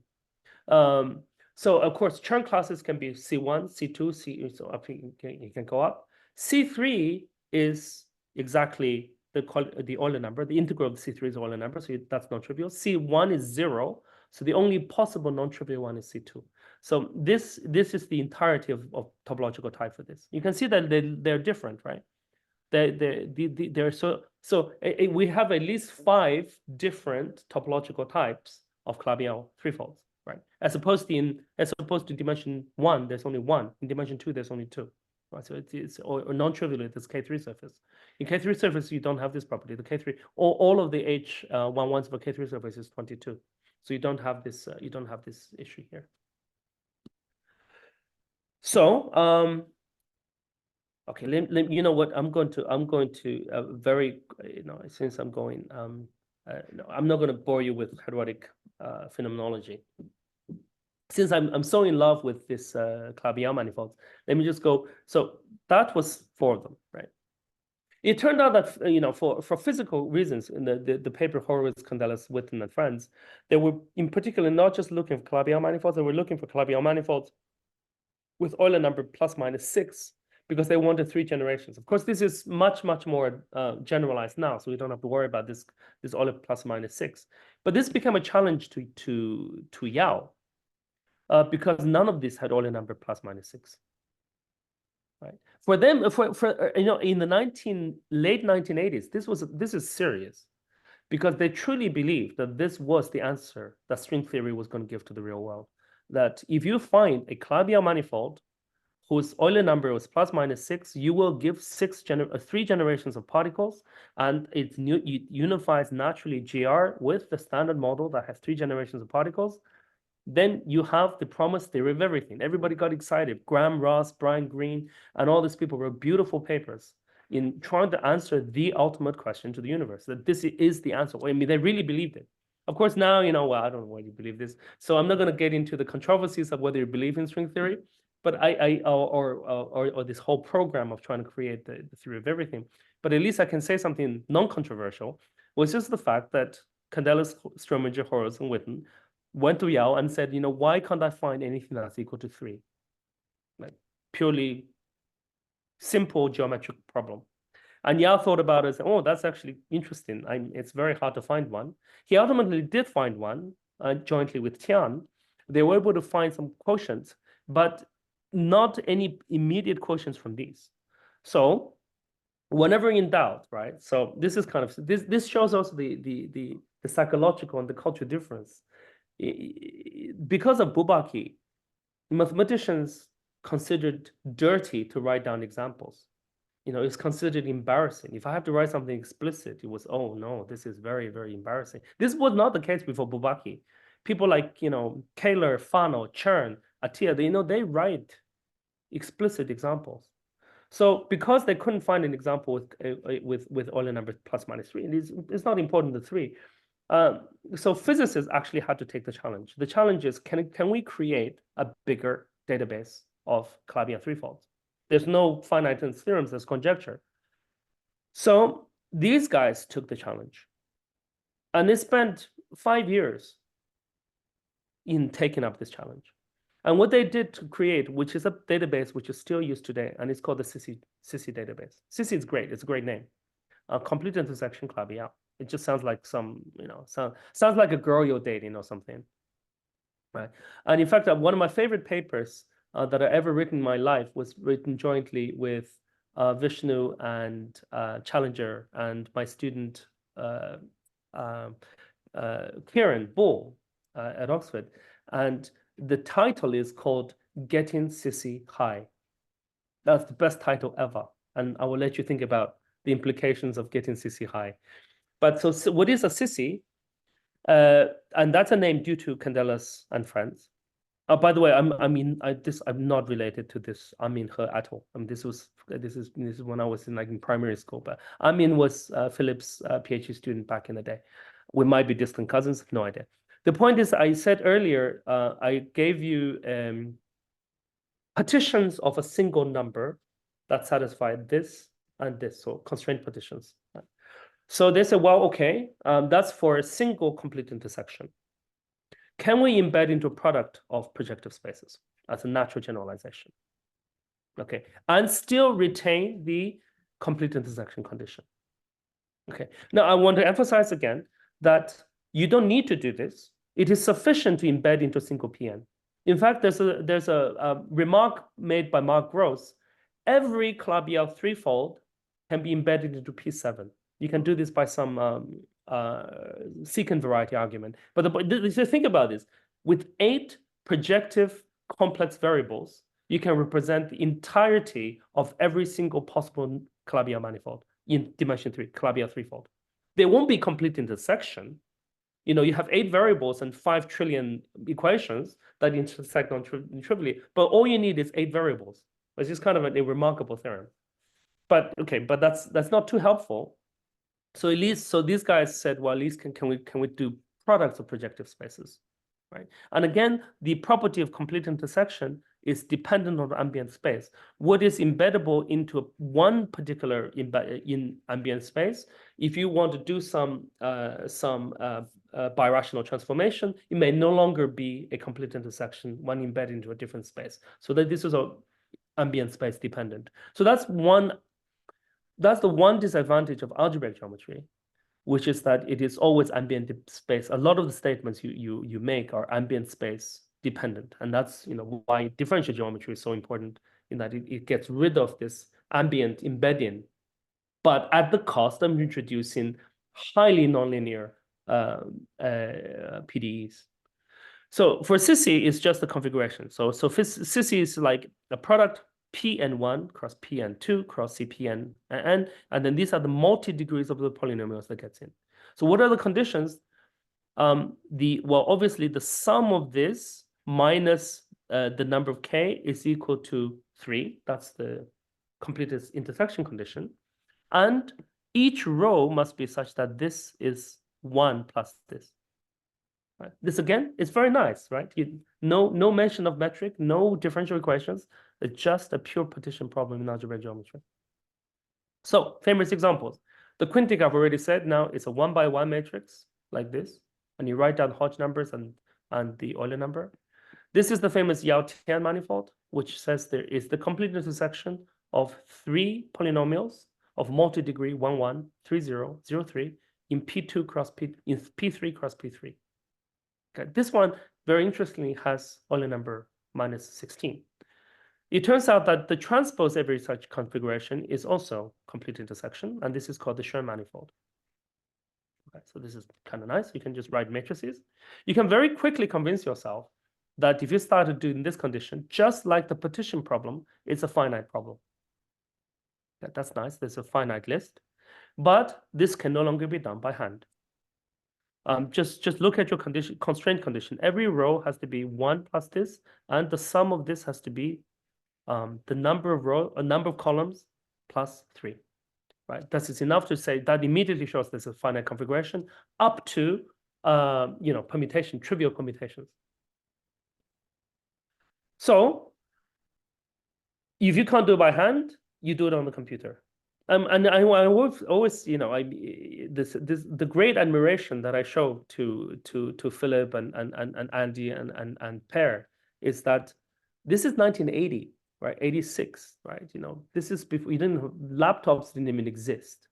So of course Chern classes can be C1, C2, C. So up you can go up. C3 is exactly the Euler number. The integral of the C3 is Euler number, so that's non-trivial. C1 is 0, so the only possible non-trivial one is C2. So this is the entirety of topological type for this. You can see that they're different, right? They're so we have at least 5 different topological types of Clavier threefolds, right? As opposed to dimension 1, there's only 1. In dimension 2, there's only 2. Right, so it's or non-trivial, it's K3 surface. In K3 surface, you don't have this property. The K3, all of the H11s of a K3 surface is 22. So you don't have this issue here. So okay, you know what? I'm going to very, since I'm going, no, I'm not going to bore you with periodic phenomenology. Since I'm so in love with this Clavier manifold, let me just go. So that was 4 of them, right? It turned out that for physical reasons, in the paper Horowitz, Candelas, Witten, and friends, they were in particular not just looking for Clavier manifolds. They were looking for Clavier manifolds with Euler number ±6 because they wanted 3 generations. Of course, this is much more generalized now, so we don't have to worry about this Euler ±6. But this became a challenge to Yao. Because none of these had Euler number ±6, right? For them, in the late 1980s, this is serious, because they truly believed that this was the answer that string theory was going to give to the real world. That if you find a Clavier manifold whose Euler number was ±6, you will give 3 generations of particles, and it unifies naturally GR with the standard model that has 3 generations of particles. Then you have the promised theory of everything. Everybody got excited. Graham Ross, Brian Greene, and all these people wrote beautiful papers in trying to answer the ultimate question to the universe, that this is the answer. I mean, they really believed it. Of course, now, well, I don't know why you believe this. So I'm not going to get into the controversies of whether you believe in string theory, but or this whole program of trying to create the theory of everything. But at least I can say something non-controversial, which is the fact that Candelas, Strominger, Horowitz, and Witten went to Yao and said, why can't I find anything that's equal to 3? Like purely simple geometric problem. And Yao thought about it and said, oh, that's actually interesting. It's very hard to find one. He ultimately did find one jointly with Tian. They were able to find some quotients, but not any immediate quotients from these. So whenever in doubt, right? So this is kind of, this shows also the psychological and the cultural difference. Because of Bourbaki, mathematicians considered dirty to write down examples. It's considered embarrassing. If I have to write something explicit, it was, oh no, this is very, very embarrassing. This was not the case before Bourbaki. People like, Kähler, Fano, Chern, Attia, they write explicit examples. So because they couldn't find an example with Euler number ±3, it's not important, the 3. So physicists actually had to take the challenge. The challenge is, can we create a bigger database of Clavier threefolds? There's no finite theorems, there's conjecture. So these guys took the challenge. And they spent 5 years in taking up this challenge. And what they did to create, which is a database which is still used today, and it's called the CISI database. CISI is great. It's a great name. Complete intersection club, yeah. It just sounds like some, sounds like a girl you're dating or something, right? And in fact, one of my favorite papers that I ever written in my life was written jointly with Vishnu and Challenger and my student Kieran Ball at Oxford. And the title is called Getting Sissy High. That's the best title ever. And I will let you think about the implications of getting sissy high. But so what is a sissy? And that's a name due to Candelas and friends. By the way, I'm not related to this Amin her at all. This is when I was in primary school. But Amin was Philip's PhD student back in the day. We might be distant cousins, no idea. The point is, I said earlier, I gave you partitions of a single number that satisfy this and this, so constraint partitions. So they said, well, okay, that's for a single complete intersection. Can we embed into a product of projective spaces as a natural generalization? Okay, and still retain the complete intersection condition. Okay, now I want to emphasize again that you don't need to do this. It is sufficient to embed into a single PN. In fact, there's a remark made by Mark Gross. Every Calabi-Yau threefold can be embedded into P7. You can do this by some secant variety argument. But think about this. With 8 projective complex variables, you can represent the entirety of every single possible Calabi-Yau manifold in dimension 3, Calabi-Yau threefold. There won't be complete intersection. You have 8 variables and 5 trillion equations that intersect non-trivially, but all you need is 8 variables. It's just kind of a remarkable theorem. But okay, but that's not too helpful. So at least, so these guys said, well, at least can we do products of projective spaces, right? And again, the property of complete intersection is dependent on ambient space. What is embeddable into one particular in ambient space? If you want to do some birational transformation, it may no longer be a complete intersection when embedded into a different space. So that this is a ambient space dependent. So that's the one disadvantage of algebraic geometry, which is that it is always ambient space. A lot of the statements you make are ambient space dependent, and that's why differential geometry is so important, in that it gets rid of this ambient embedding, but at the cost of introducing highly nonlinear PDEs. So for CISI, it's just the configuration. So CISI is like a product Pn1 cross Pn2 cross Cpn and then these are the multi-degrees of the polynomials that gets in. So what are the conditions? Well, obviously the sum of this minus the number of k is equal to 3. That's the complete intersection condition. And each row must be such that this is 1 plus this. Right? This again is very nice, right? No mention of metric, no differential equations. It's just a pure partition problem in algebraic geometry. So famous examples. The quintic I've already said. Now it's a 1-by-1 matrix like this, and you write down Hodge numbers and the Euler number. This is the famous Yau-Tian manifold, which says there is the complete intersection of 3 polynomials of multi-degree 1, 1, 3, 0, 0, 3 in P2 cross P in P3 cross P3. Okay, this one very interestingly has Euler number minus 16. It turns out that the transpose every such configuration is also complete intersection, and this is called the Schoen manifold. Okay, so this is kind of nice. You can just write matrices. You can very quickly convince yourself that if you started doing this condition, just like the partition problem, it's a finite problem. That's nice. There's a finite list, but this can no longer be done by hand. Just look at your constraint condition. Every row has to be 1 plus this, and the sum of this has to be the number of columns plus 3. Right? That is enough to say that immediately shows there's a finite configuration up to permutation, trivial permutations. So if you can't do it by hand, you do it on the computer. And I always, you know, the great admiration that I show to Philip and Andy and Per is that this is 1980, right? 86, right? You know, this is before laptops didn't even exist.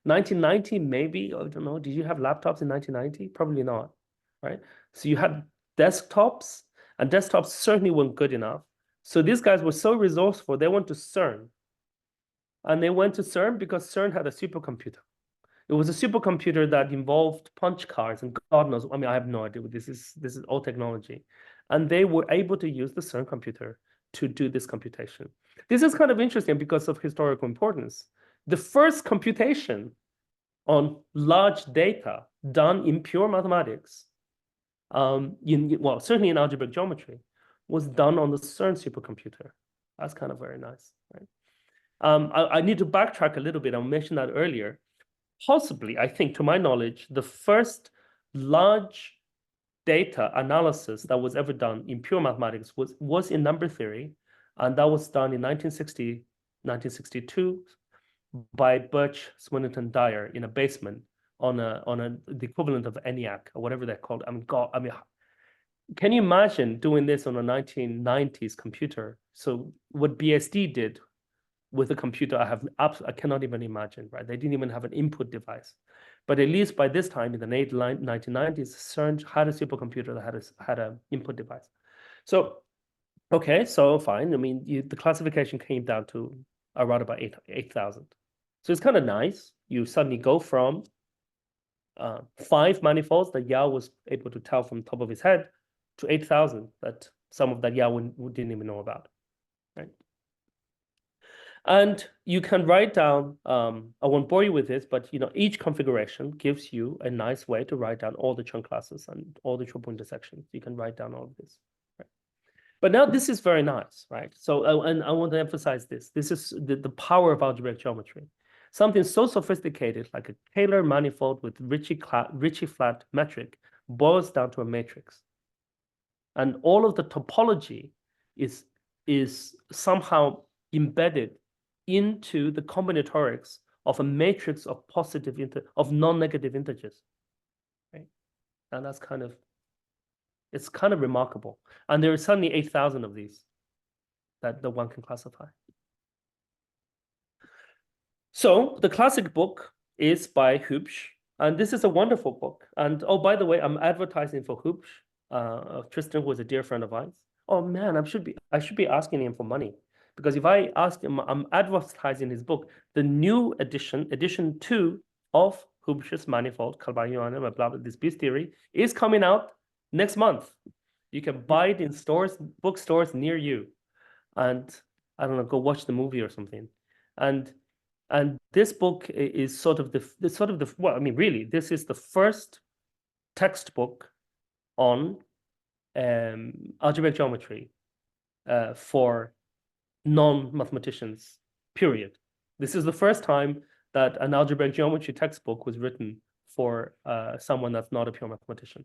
1990, maybe, I don't know. Did you have laptops in 1990? Probably not, right? So you had desktops, and desktops certainly weren't good enough. So these guys were so resourceful, they went to CERN. And they went to CERN because CERN had a supercomputer. It was a supercomputer that involved punch cards and God knows. I mean, I have no idea what this is. This is old technology. And they were able to use the CERN computer to do this computation. This is kind of interesting because of historical importance. The first computation on large data done in pure mathematics, well, certainly in algebraic geometry, was done on the CERN supercomputer. That's kind of very nice, right? I need to backtrack a little bit. I mentioned that earlier. Possibly, I think, to my knowledge, the first large data analysis that was ever done in pure mathematics was in number theory, and that was done in 1960, 1962 by Birch, Swinnerton, Dyer in a basement on the equivalent of ENIAC or whatever they're called. I mean, God, I mean, can you imagine doing this on a 1990s computer? So what BSD did with a computer, I cannot even imagine, right? They didn't even have an input device. But at least by this time in the late 1990s, CERN had a supercomputer that had an input device. So, okay, so fine. I mean, the classification came down to around about 8,000. So it's kind of nice. You suddenly go from 5 manifolds that Yao was able to tell from the top of his head to 8,000 that some of that Yao didn't even know about, right? And you can write down, I won't bore you with this, but you know, each configuration gives you a nice way to write down all the chunk classes and all the triple intersections. You can write down all of this. Right? But now this is very nice, right? So, and I want to emphasize this. This is the power of algebraic geometry. Something so sophisticated like a Taylor manifold with Ricci flat metric boils down to a matrix. And all of the topology is somehow embedded into the combinatorics of a matrix of non-negative integers, right? And that's it's kind of remarkable. And there are suddenly 8,000 of these that one can classify. So the classic book is by Hübsch, and this is a wonderful book. And oh, by the way, I'm advertising for Hübsch, Tristan, who is a dear friend of mine. Oh man, I should be asking him for money. Because if I ask him, I'm advertising his book, the new edition 2 of Hübsch's manifold, Kalbarion, blah, blah, this beast theory, is coming out next month. You can buy it in bookstores near you. And I don't know, go watch the movie or something. And this book is sort of well, I mean, really, this is the first textbook on algebraic geometry for non-mathematicians, period. This is the first time that an algebraic geometry textbook was written for someone that's not a pure mathematician.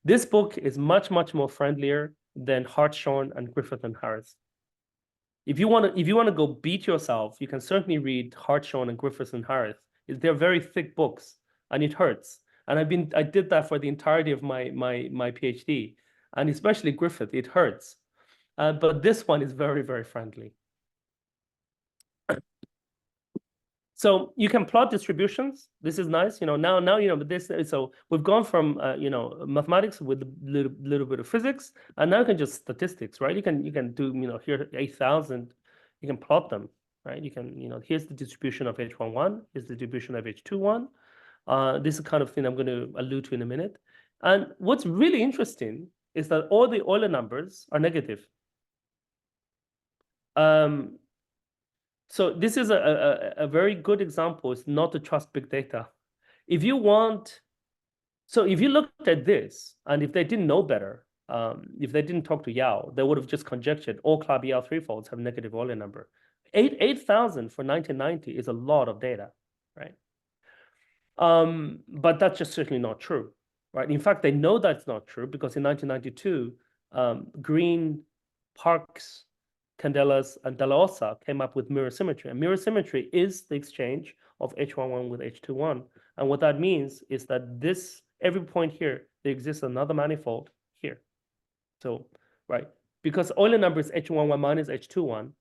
This book is much, much more friendlier than Hartshorne and Griffith and Harris. If you want to go beat yourself, you can certainly read Hartshorne and Griffith and Harris. They're very thick books, and it hurts. And I did that for the entirety of my PhD, and especially Griffith, it hurts. But this one is very, very friendly. So you can plot distributions. This is nice. You know, now you know, but this, so we've gone from you know, mathematics with a little bit of physics, and now you can just statistics, right? You can do, you know, here 8,000, you can plot them, right? You can, you know, here's the distribution of H11, here's the distribution of H21. This is the kind of thing I'm going to allude to in a minute. And what's really interesting is that all the Euler numbers are negative. So this is a very good example. It's not to trust big data. If you looked at this, and if they didn't know better, if they didn't talk to Yao, they would have just conjectured all Calabi-Yau threefolds have negative Euler number. 8,000 for 1990 is a lot of data, right? But that's just certainly not true, right? In fact, they know that's not true because in 1992, Green, Parks, Candelas, and Della Ossa came up with mirror symmetry. And mirror symmetry is the exchange of H11 with H21. And what that means is that every point here, there exists another manifold here. So, right, because Euler number is H11 minus H21.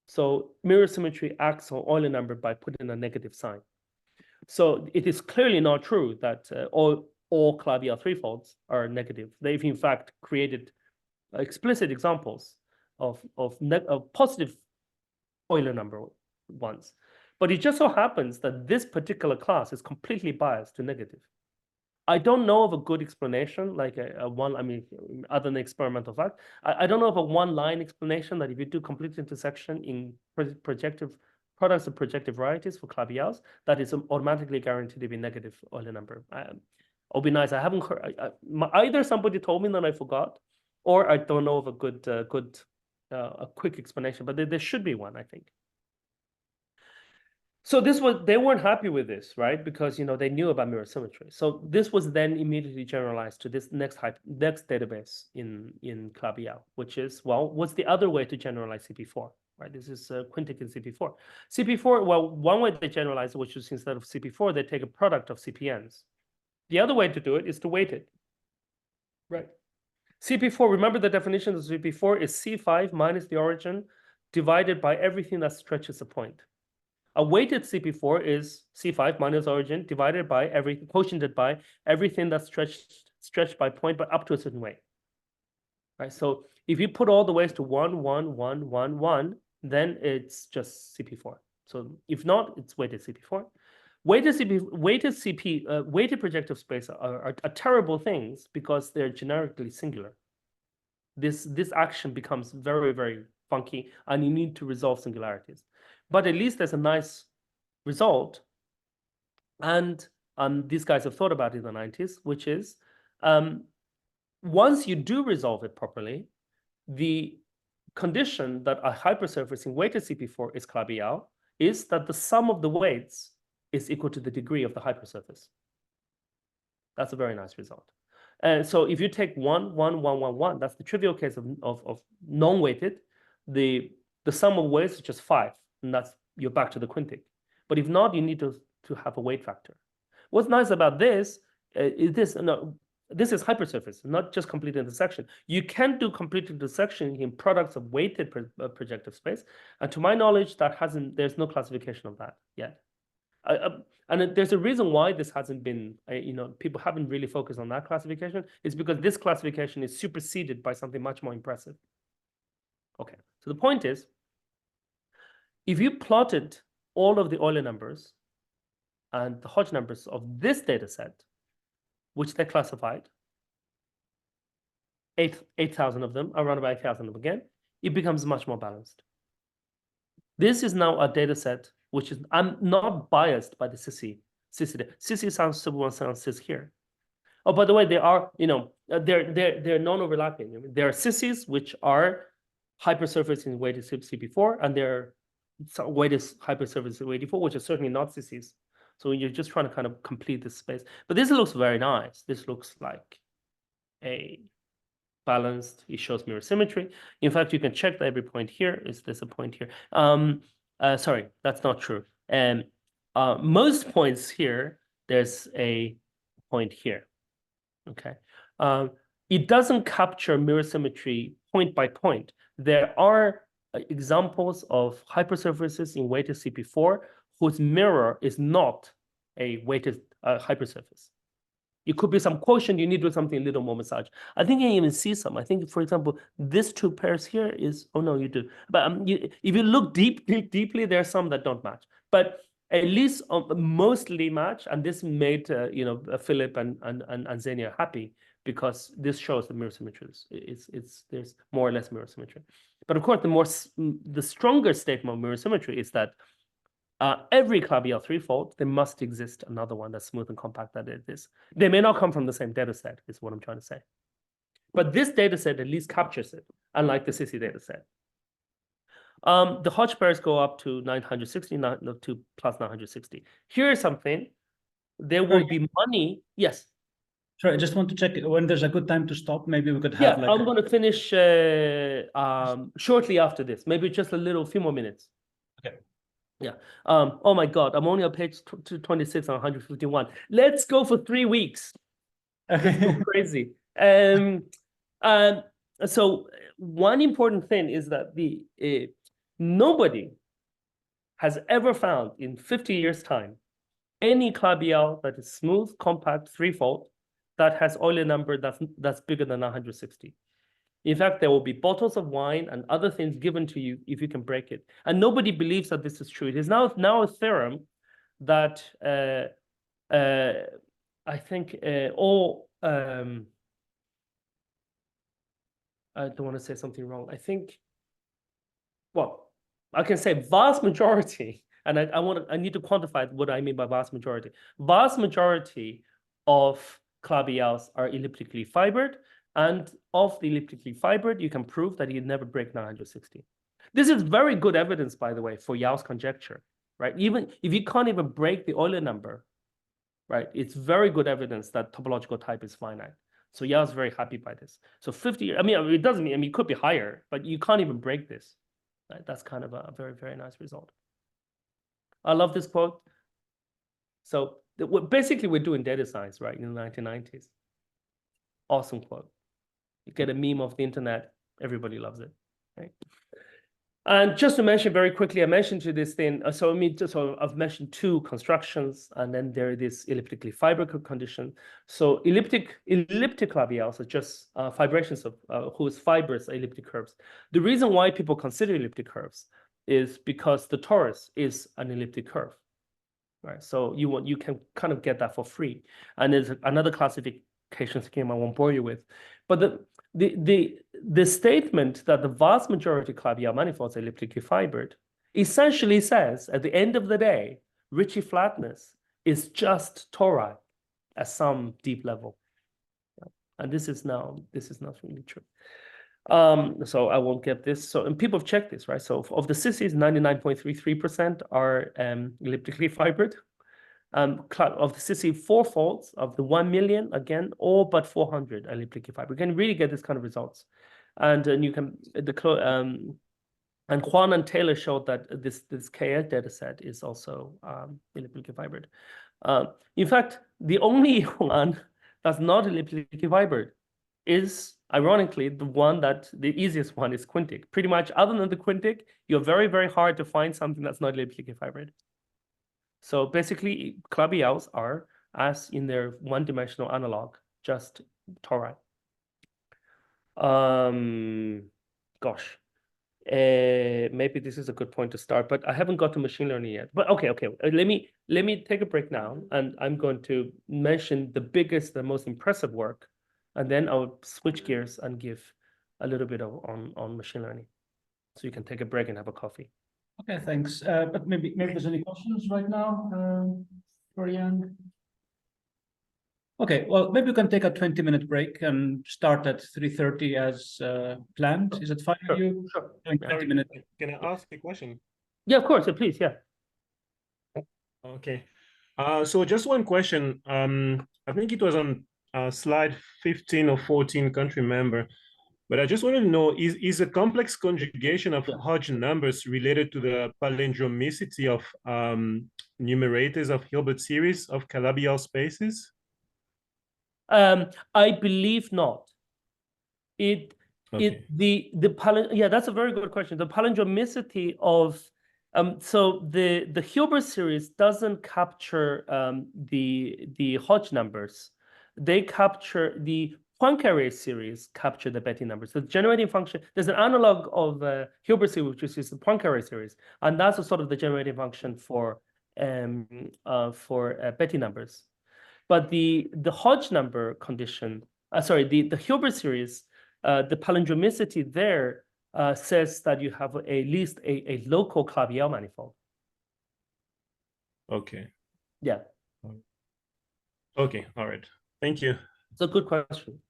So mirror symmetry acts on Euler number by putting a negative sign. So it is clearly not true that all Clavier threefolds are negative. They've in fact created explicit examples of positive Euler number ones. But it just so happens that this particular class is completely biased to negative. I don't know of a good explanation, like other than experimental fact. I don't know of a one-line explanation that if you do complete intersection in projective products of projective varieties for Claviers, that is automatically guaranteed to be negative Euler number. It'll be nice. I haven't heard. Either somebody told me that I forgot, or I don't know of a a quick explanation. But there should be one, I think. So they weren't happy with this, right? Because they knew about mirror symmetry. So this was then immediately generalized to this next database in Clavier, which is, well, what's the other way to generalize CP4? Right, this is quintic in CP4. CP4, well, one way they generalize it, which is instead of CP4, they take a product of CPNs. The other way to do it is to weight it. Right. CP4, remember the definition of CP4 is C5 minus the origin divided by everything that stretches a point. A weighted CP4 is C5 minus origin divided by quotiented by everything that's stretched by point, but up to a certain weight. Right. So if you put all the ways to 1, 1, 1, 1, 1, then it's just CP4. So if not, it's weighted CP4. Weighted projective space are terrible things because they're generically singular. This action becomes very, very funky, and you need to resolve singularities. But at least there's a nice result, and these guys have thought about it in the 90s, which is once you do resolve it properly, the condition that a hypersurface in weighted CP4 is Clavier is that the sum of the weights is equal to the degree of the hypersurface. That's a very nice result. And so if you take 1, 1, 1, 1, 1, that's the trivial case of non-weighted. The sum of weights is just 5, and you're back to the quintic. But if not, you need to have a weight factor. What's nice about this is this is hypersurface, not just complete intersection. You can do complete intersection in products of weighted projective space, and to my knowledge, there's no classification of that yet. And there's a reason why this hasn't been, people haven't really focused on that classification. It's because this classification is superseded by something much more impressive. Okay, so the point is, if you plotted all of the Euler numbers and the Hodge numbers of this data set, which they classified, 8,000 of them, around about 8,000 of them again, it becomes much more balanced. This is now a data set which is, I'm not biased by the Sissy. Sissy sounds cis here. Oh, by the way, they are, they're non-overlapping. There are Sissys which are hypersurface in weighted CP4, and there are weighted hypersurface in weighted 4, which are certainly not Sissys. So you're just trying to kind of complete this space. But this looks very nice. This looks like a balanced, it shows mirror symmetry. In fact, you can check that every point here. Is this a point here? Sorry, that's not true. And most points here, there's a point here. Okay. It doesn't capture mirror symmetry point by point. There are examples of hypersurfaces in weighted CP4 whose mirror is not a weighted hypersurface. It could be some quotient, you need to do something a little more massage. I think you even see some. I think, for example, these two pairs here is, oh no, you do. But if you look deeply, there are some that don't match. But at least mostly match, and this made Philip and Xenia happy, because this shows the mirror symmetry. There's more or less mirror symmetry. But of course, the stronger statement of mirror symmetry is that every Clavier threefold, there must exist another one that's smooth and compact that it is. They may not come from the same data set, is what I'm trying to say. But this data set at least captures it, unlike the Sissy data set. The Hodge pairs go up to 960, to plus 960. Here is something. There will be money. Yes. Sorry, I just want to check when there's a good time to stop. Maybe we could Yeah, have like. I'm going to finish shortly after this. Maybe just a few more minutes. Okay. Yeah. Oh my God, I'm only on page 26 on 151. Let's go for 3 weeks. Let's go crazy. So one important thing is that nobody has ever found in 50 years' time any Clabial that is smooth, compact, threefold that has Euler number that's bigger than 160. In fact, there will be bottles of wine and other things given to you if you can break it. And nobody believes that this is true. It is now a theorem that I think all I don't want to say something wrong. I think, well, I can say vast majority, and I need to quantify what I mean by vast majority. Vast majority of Clabials are elliptically fibered, and of the elliptically fibered, you can prove that you never break 960. This is very good evidence, by the way, for Yau's conjecture, right? Even if you can't even break the Euler number, right? It's very good evidence that topological type is finite. So Yau's very happy by this. So 50, I mean, it doesn't mean, I mean, it could be higher, but you can't even break this. Right? That's kind of a very, very nice result. I love this quote. So basically, we're doing data science, right, in the 1990s. Awesome quote. You get a meme of the internet, everybody loves it, right? And just to mention very quickly, I mentioned to this thing. So I've mentioned two constructions, and then there is this elliptically fibered condition. So elliptic labials are just fibrations of whose fibers are elliptic curves. The reason why people consider elliptic curves is because the torus is an elliptic curve, right? So you can kind of get that for free. And there's another classification scheme I won't bore you with, but the statement that the vast majority of Clabial manifolds are elliptically fibered essentially says, at the end of the day, Ricci flatness is just tori at some deep level. And this is not really true. So I won't get this. So, and people have checked this, right? So of the sissies, 99.33% are elliptically fibered. Of the sissy fourfolds of the 1 million, again, all but 400 are elliptically fibered. You can really get this kind of results. And you can, and Juan and Taylor showed that this KS data set is also elliptically fibered. In fact, the only one that's not elliptically fibered is, ironically, the easiest one is quintic. Pretty much, other than the quintic, you're very, very hard to find something that's not elliptically fibered. So basically, Clabials are, as in their one-dimensional analog, just tori. Gosh, maybe this is a good point to start, but I haven't got to machine learning yet. But okay. Let me take a break now, and I'm going to mention the biggest, the most impressive work, and then I'll switch gears and give a little bit on machine learning, so you can take a break and have a coffee. Okay, thanks. But maybe there's any questions right now for Yang? Okay, well, maybe we can take a 20-minute break and start at 3:30 as planned. Is it fine with you? Sure. 20 minutes. Can I ask a question? Yeah, of course. Please, yeah. Okay. So just one question. I think it was on slide 15 or 14, can't remember. But I just wanted to know, is a complex conjugation of Hodge numbers related to the palindromicity of numerators of Hilbert series of Calabi-Yau spaces? I believe not. Yeah, that's a very good question. The palindromicity of so the Hilbert series doesn't capture the Hodge numbers. They capture the Poincare series, capture the Betti numbers. The generating function, there's an analog of Hilbert series, which is the Poincare series, and that's a sort of the generating function for Betti numbers. But the Hodge number condition, the Hilbert series, the palindromicity there says that you have at least a local Clabial manifold. Okay. Yeah. Okay. All right. Thank you. It's a good question.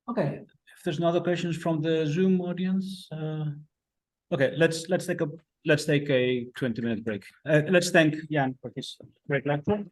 Okay. If there's no other questions from the Zoom audience, okay, let's take a 20-minute break. Let's thank Yang for his great lecture.